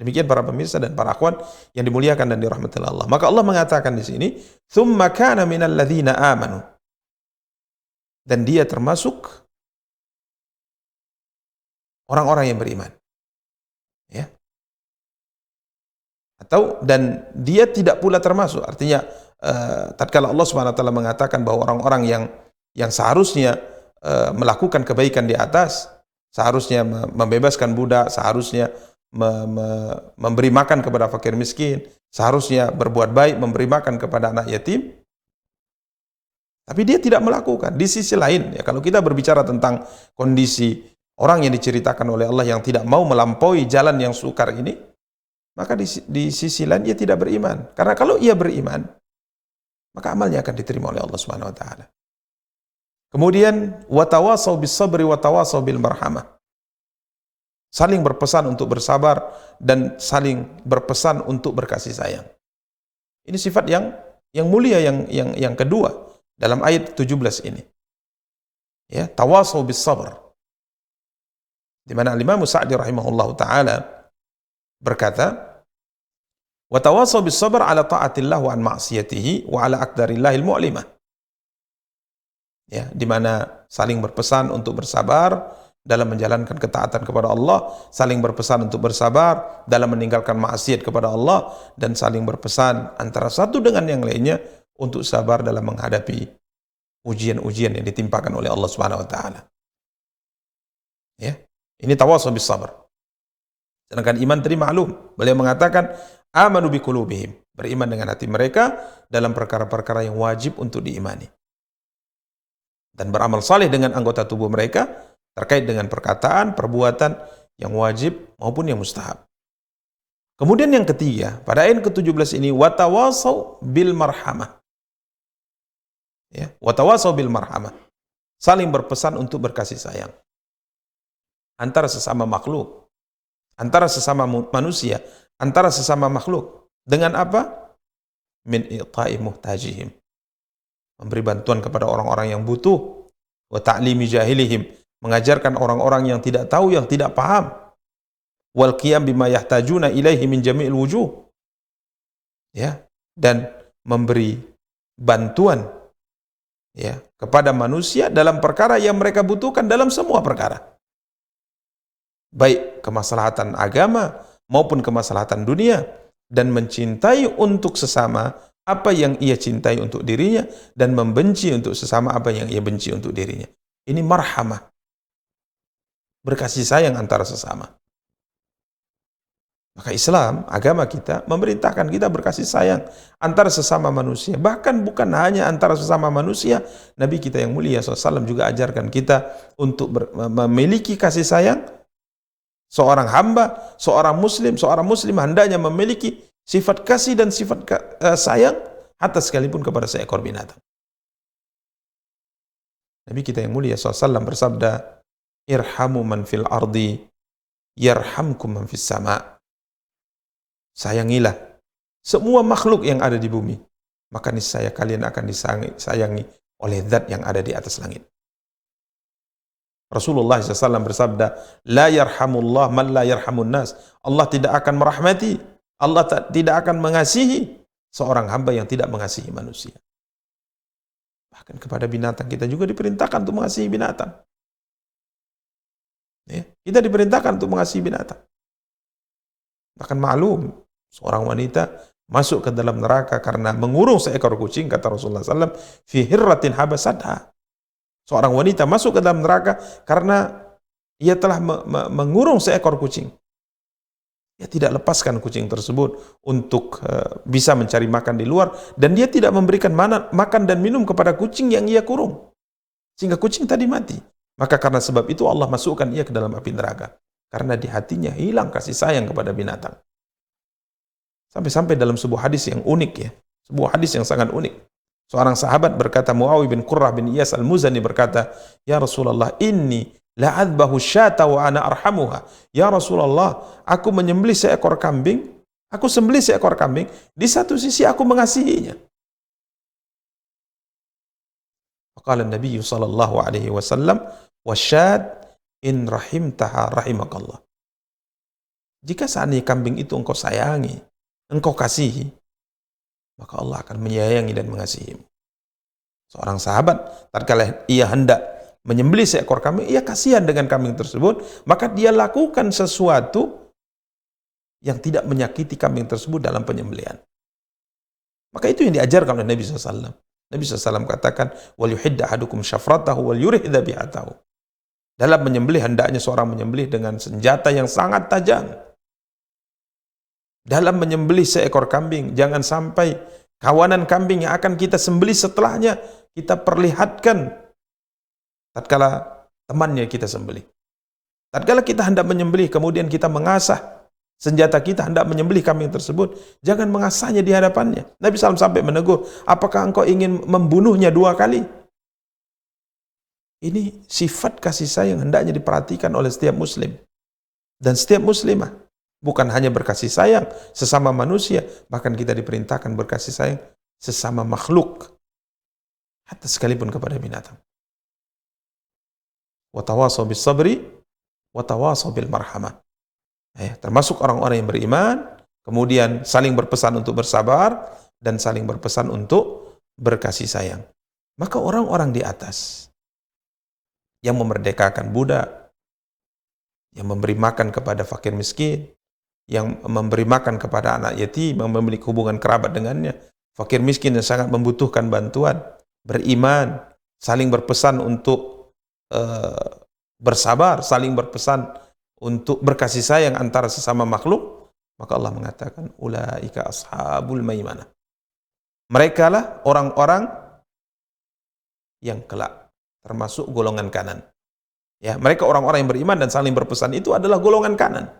Demikian para pemirsa dan para akhwat yang dimuliakan dan dirahmati Allah. Maka Allah mengatakan di sini, "Tsumma kana minal ladzina amanu." Dan dia termasuk orang-orang yang beriman. Ya. Atau dan dia tidak pula termasuk, artinya tatkala Allah Subhanahu wa taala mengatakan bahwa orang-orang yang seharusnya melakukan kebaikan di atas, seharusnya membebaskan budak, seharusnya memberi makan kepada fakir miskin, seharusnya berbuat baik, memberi makan kepada anak yatim, tapi dia tidak melakukan. Di sisi lain, ya, kalau kita berbicara tentang kondisi orang yang diceritakan oleh Allah yang tidak mau melampaui jalan yang sukar ini, maka di sisi lain ia tidak beriman. Karena kalau ia beriman, maka amalnya akan diterima oleh Allah Subhanahu wa taala. Kemudian watawasau bis sabri watawasau bil marhamah. Saling berpesan untuk bersabar dan saling berpesan untuk berkasih sayang. Ini sifat yang mulia yang kedua dalam ayat 17 ini. Ya, tawasau bis sabr. Di mana Imam Sa'di rahimahullahu taala berkata, "Wa tawasau bis sabr ala ta'atillah wa an ma'siyatihi wa ala aqdarillahil mu'limah." Ya, di mana saling berpesan untuk bersabar dalam menjalankan ketaatan kepada Allah, saling berpesan untuk bersabar dalam meninggalkan maksiat kepada Allah, dan saling berpesan antara satu dengan yang lainnya untuk sabar dalam menghadapi ujian-ujian yang ditimpakan oleh Allah Subhanahu wa taala. Ya, ini tawasau bis sabr. Sedangkan iman tadi maklum, beliau mengatakan amanu bi qulubihim, beriman dengan hati mereka dalam perkara-perkara yang wajib untuk diimani, dan beramal saleh dengan anggota tubuh mereka terkait dengan perkataan, perbuatan yang wajib maupun yang mustahab. Kemudian yang ketiga, pada ayat ke-17 ini, watawasau bil marhamah. Ya, watawasau bil marhamah. Saling berpesan untuk berkasih sayang. Antara sesama makhluk, antara sesama manusia, antara sesama makhluk. Dengan apa? Min i'ta'i muhtajihim. Memberi bantuan kepada orang-orang yang butuh. Wa ta'limi jahilihim. Mengajarkan orang-orang yang tidak tahu, yang tidak paham. Wal qiyam bima yahtajuna ilaihi min jami'il wujuh. Ya, dan memberi bantuan, ya, kepada manusia dalam perkara yang mereka butuhkan dalam semua perkara. Baik kemaslahatan agama maupun kemaslahatan dunia, dan mencintai untuk sesama apa yang ia cintai untuk dirinya, dan membenci untuk sesama apa yang ia benci untuk dirinya. Ini marhamah. Berkasih sayang antara sesama. Maka Islam, agama kita, memerintahkan kita berkasih sayang antara sesama manusia. Bahkan bukan hanya antara sesama manusia, Nabi kita yang mulia SAW juga ajarkan kita untuk memiliki kasih sayang. Seorang hamba, seorang muslim hendaknya memiliki sifat kasih dan sifat sayang, hatta sekalipun kepada seekor binatang. Nabi kita yang mulia SAW bersabda, irhamu man fil ardi yarhamkum man fis sama. sayangilah semua makhluk yang ada di bumi, maka niscaya kalian akan disayangi oleh zat yang ada di atas langit. Rasulullah SAW bersabda, la yarhamullah man la yarhamun nas. Allah tidak akan merahmati, Allah tidak akan mengasihi seorang hamba yang tidak mengasihi manusia. Bahkan kepada binatang kita juga diperintahkan untuk mengasihi binatang. Ya, kita diperintahkan untuk mengasihi binatang. Bahkan maklum, seorang wanita masuk ke dalam neraka karena mengurung seekor kucing, kata Rasulullah SAW, fi hirratin habasadha. Seorang wanita masuk ke dalam neraka karena ia telah mengurung seekor kucing. Ia tidak lepaskan kucing tersebut untuk bisa mencari makan di luar, dan dia tidak memberikan makan dan minum kepada kucing yang ia kurung, sehingga kucing tadi mati. Maka karena sebab itu Allah masukkan ia ke dalam api neraka, karena di hatinya hilang kasih sayang kepada binatang. Sampai-sampai dalam sebuah hadis yang unik, ya, sebuah hadis yang sangat unik. Seorang sahabat berkata, Muawiyah bin Qurrah bin Iyas al-Muzani berkata, ya Rasulullah, inni la'adbahu syata wa ana arhamuha. Ya Rasulullah, aku menyembelih seekor kambing, aku sembelih seekor kambing, di satu sisi aku mengasihinya. Qala Nabi sallallahu alaihi wasallam, wasyad in rahimtaha rahimakallah. Jika seandainya kambing itu engkau sayangi, engkau kasihi, maka Allah akan menyayangi dan mengasihimu. Seorang sahabat, tatkala ia hendak menyembelih seekor kambing, ia kasihan dengan kambing tersebut, maka dia lakukan sesuatu yang tidak menyakiti kambing tersebut dalam penyembelihan. Maka itu yang diajarkan oleh Nabi SAW. Nabi SAW katakan, wal yuhidda ahadukum syafratahu wal yurih dhabihatahu. Dalam menyembelih, hendaknya seorang menyembelih dengan senjata yang sangat tajam. Dalam menyembelih seekor kambing, jangan sampai kawanan kambing yang akan kita sembelih setelahnya kita perlihatkan tatkala temannya kita sembelih. Tatkala kita hendak menyembelih, kemudian kita mengasah senjata kita hendak menyembelih kambing tersebut, jangan mengasahnya di hadapannya. Nabi SAW sampai menegur, apakah engkau ingin membunuhnya 2 kali? Ini sifat kasih sayang hendaknya diperhatikan oleh setiap muslim dan setiap muslimah. Bukan hanya berkasih sayang sesama manusia, bahkan kita diperintahkan berkasih sayang sesama makhluk, hatta sekalipun kepada binatang. Wa tawasaw bis sabri wa tawasaw bil marhamah. Termasuk orang-orang yang beriman, kemudian saling berpesan untuk bersabar dan saling berpesan untuk berkasih sayang. Maka orang-orang di atas yang memerdekakan budak, yang memberi makan kepada fakir miskin, yang memberi makan kepada anak yatim, yang memiliki hubungan kerabat dengannya, fakir miskin yang sangat membutuhkan bantuan, beriman, saling berpesan untuk bersabar, saling berpesan untuk berkasih sayang antara sesama makhluk, maka Allah mengatakan, ulaika ashabul maimanah. Mereka lah orang-orang yang kelak termasuk golongan kanan. Ya, mereka orang-orang yang beriman dan saling berpesan itu adalah golongan kanan.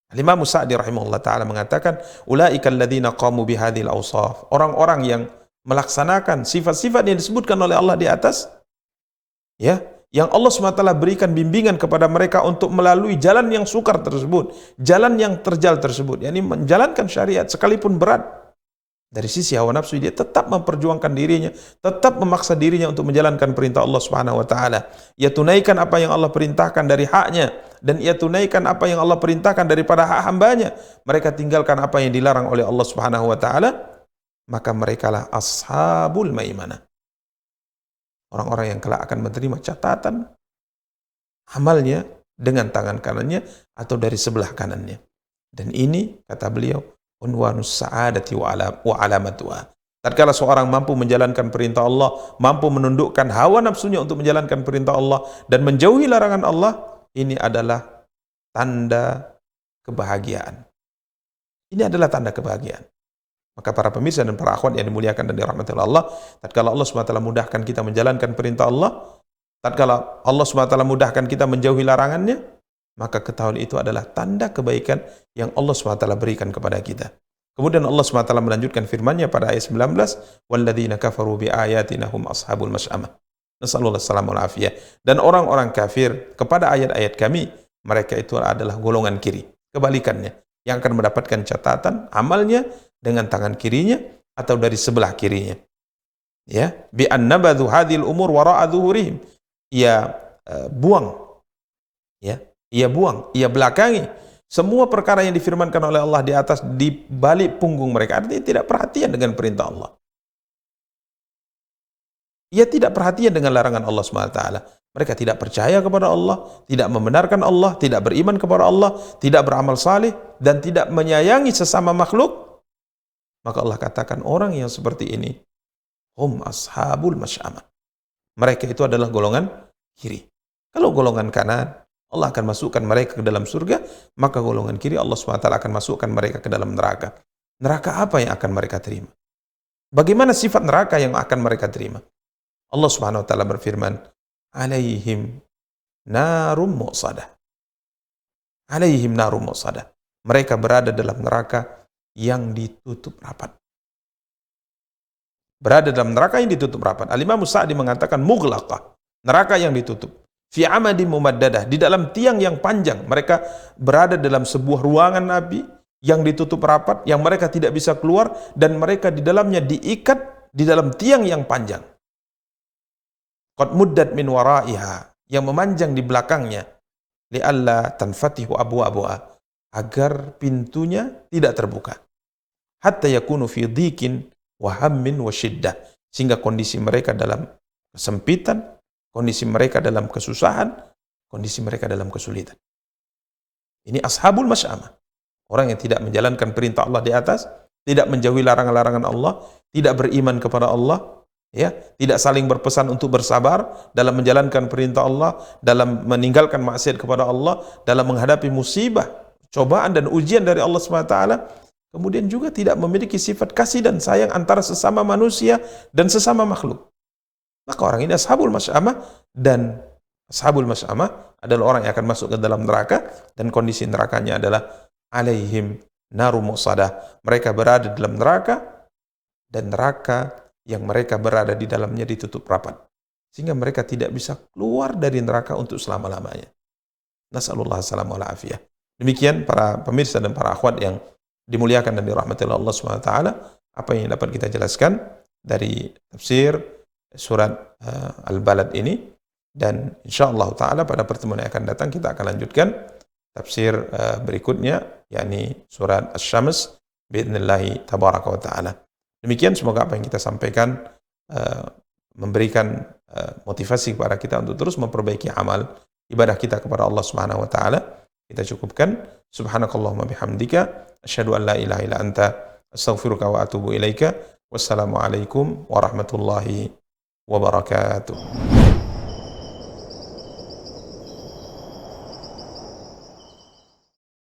Al-Imam Sa'di rahimahullah ta'ala mengatakan, ulaika alladhina qamu bihadhil awsaf. Orang-orang yang melaksanakan sifat-sifat yang disebutkan oleh Allah di atas, ya, yang Allah SWT berikan bimbingan kepada mereka untuk melalui jalan yang sukar tersebut, jalan yang terjal tersebut, yakni menjalankan syariat sekalipun berat. Dari sisi hawa nafsu, dia tetap memperjuangkan dirinya, tetap memaksa dirinya untuk menjalankan perintah Allah Subhanahu wa taala. Ia tunaikan apa yang Allah perintahkan dari haknya, dan ia tunaikan apa yang Allah perintahkan daripada hak hambanya. Mereka tinggalkan apa yang dilarang oleh Allah Subhanahu wa taala, maka merekalah ashabul maimanah. Orang-orang yang kelak akan menerima catatan amalnya dengan tangan kanannya atau dari sebelah kanannya. Dan ini, kata beliau, unwanus sa'adati wa alamatuha. Tatkala seorang mampu menjalankan perintah Allah, mampu menundukkan hawa nafsunya untuk menjalankan perintah Allah dan menjauhi larangan Allah, ini adalah tanda kebahagiaan. Ini adalah tanda kebahagiaan. Maka para pemirsa dan para akhwat yang dimuliakan dan dirahmati Allah, tatkala Allah SWT mudahkan kita menjalankan perintah Allah, tatkala Allah SWT mudahkan kita menjauhi larangannya, maka ketahuan itu adalah tanda kebaikan yang Allah SWT berikan kepada kita. Kemudian Allah SWT melanjutkan firman-Nya pada ayat 19, walladzina kafaru bi ayatina hum ashabul masy'amah. Nasallallahu alaihi wasallam. Dan orang-orang kafir kepada ayat-ayat kami, mereka itu adalah golongan kiri. kebalikannya, yang akan mendapatkan catatan amalnya dengan tangan kirinya atau dari sebelah kirinya. Ya, bi annabadhu hadhil umur wara'a dhuhurihim. Ia buang, ya, ia buang, ia belakangi semua perkara yang difirmankan oleh Allah di atas di balik punggung mereka. Artinya tidak perhatian dengan perintah Allah. Ia tidak perhatian dengan larangan Allah SWT. Mereka tidak percaya kepada Allah, tidak membenarkan Allah, tidak beriman kepada Allah, tidak beramal saleh, dan tidak menyayangi sesama makhluk. Maka Allah katakan orang yang seperti ini, hum ashabul masy'amah. Mereka itu adalah golongan kiri. Kalau golongan kanan, Allah akan masukkan mereka ke dalam surga, maka golongan kiri Allah SWT akan masukkan mereka ke dalam neraka. Neraka apa yang akan mereka terima? Bagaimana sifat neraka yang akan mereka terima? Allah Subhanahu wa taala berfirman, "Alaihim narum muqsadah." Alaihim narum muqsadah. Mereka berada dalam neraka yang ditutup rapat. Berada dalam neraka yang ditutup rapat. Al-Imam Sa'di mengatakan mughlaqah, neraka yang ditutup. Fi amadin mumaddadah, di dalam tiang yang panjang. Mereka berada dalam sebuah ruangan api yang ditutup rapat, yang mereka tidak bisa keluar, dan mereka di dalamnya diikat di dalam tiang yang panjang. Qad muddat min waraiha, yang memanjang di belakangnya, li'alla tanfatihu abwabuha, agar pintunya tidak terbuka. Hatta yakunu fi dhikin wa hammin wa shiddah, sehingga kondisi mereka dalam kesempitan, kondisi mereka dalam kesusahan, kondisi mereka dalam kesulitan. Ini ashabul masy'amah. Orang yang tidak menjalankan perintah Allah di atas, tidak menjauhi larangan-larangan Allah, tidak beriman kepada Allah, ya, tidak saling berpesan untuk bersabar dalam menjalankan perintah Allah, dalam meninggalkan maksiat kepada Allah, dalam menghadapi musibah, cobaan dan ujian dari Allah SWT, kemudian juga tidak memiliki sifat kasih dan sayang antara sesama manusia dan sesama makhluk. Maka orang ini ashabul masy'amah, dan ashabul masy'amah adalah orang yang akan masuk ke dalam neraka, dan kondisi nerakanya adalah alaihim naru muqsadah. Mereka berada dalam neraka, dan neraka yang mereka berada di dalamnya ditutup rapat, sehingga mereka tidak bisa keluar dari neraka untuk selama-lamanya. Nas'alullah salamah wal afiyah. Demikian para pemirsa dan para akhwat yang dimuliakan dan dirahmati Allah SWT, apa yang dapat kita jelaskan dari tafsir surat Al-Balad ini, dan insyaallah ta'ala pada pertemuan yang akan datang kita akan lanjutkan tafsir berikutnya, yakni surat Asy-Syams bi'idznillah tabaraka wa ta'ala. Demikian, semoga apa yang kita sampaikan memberikan motivasi kepada kita untuk terus memperbaiki amal ibadah kita kepada Allah Subhanahu wa taala. Kita cukupkan. Subhanakallahumma bihamdika asyhadu an la ilaha illa anta astaghfiruka wa atubu ilaika. Wassalamualaikum warahmatullahi wabarakatuh.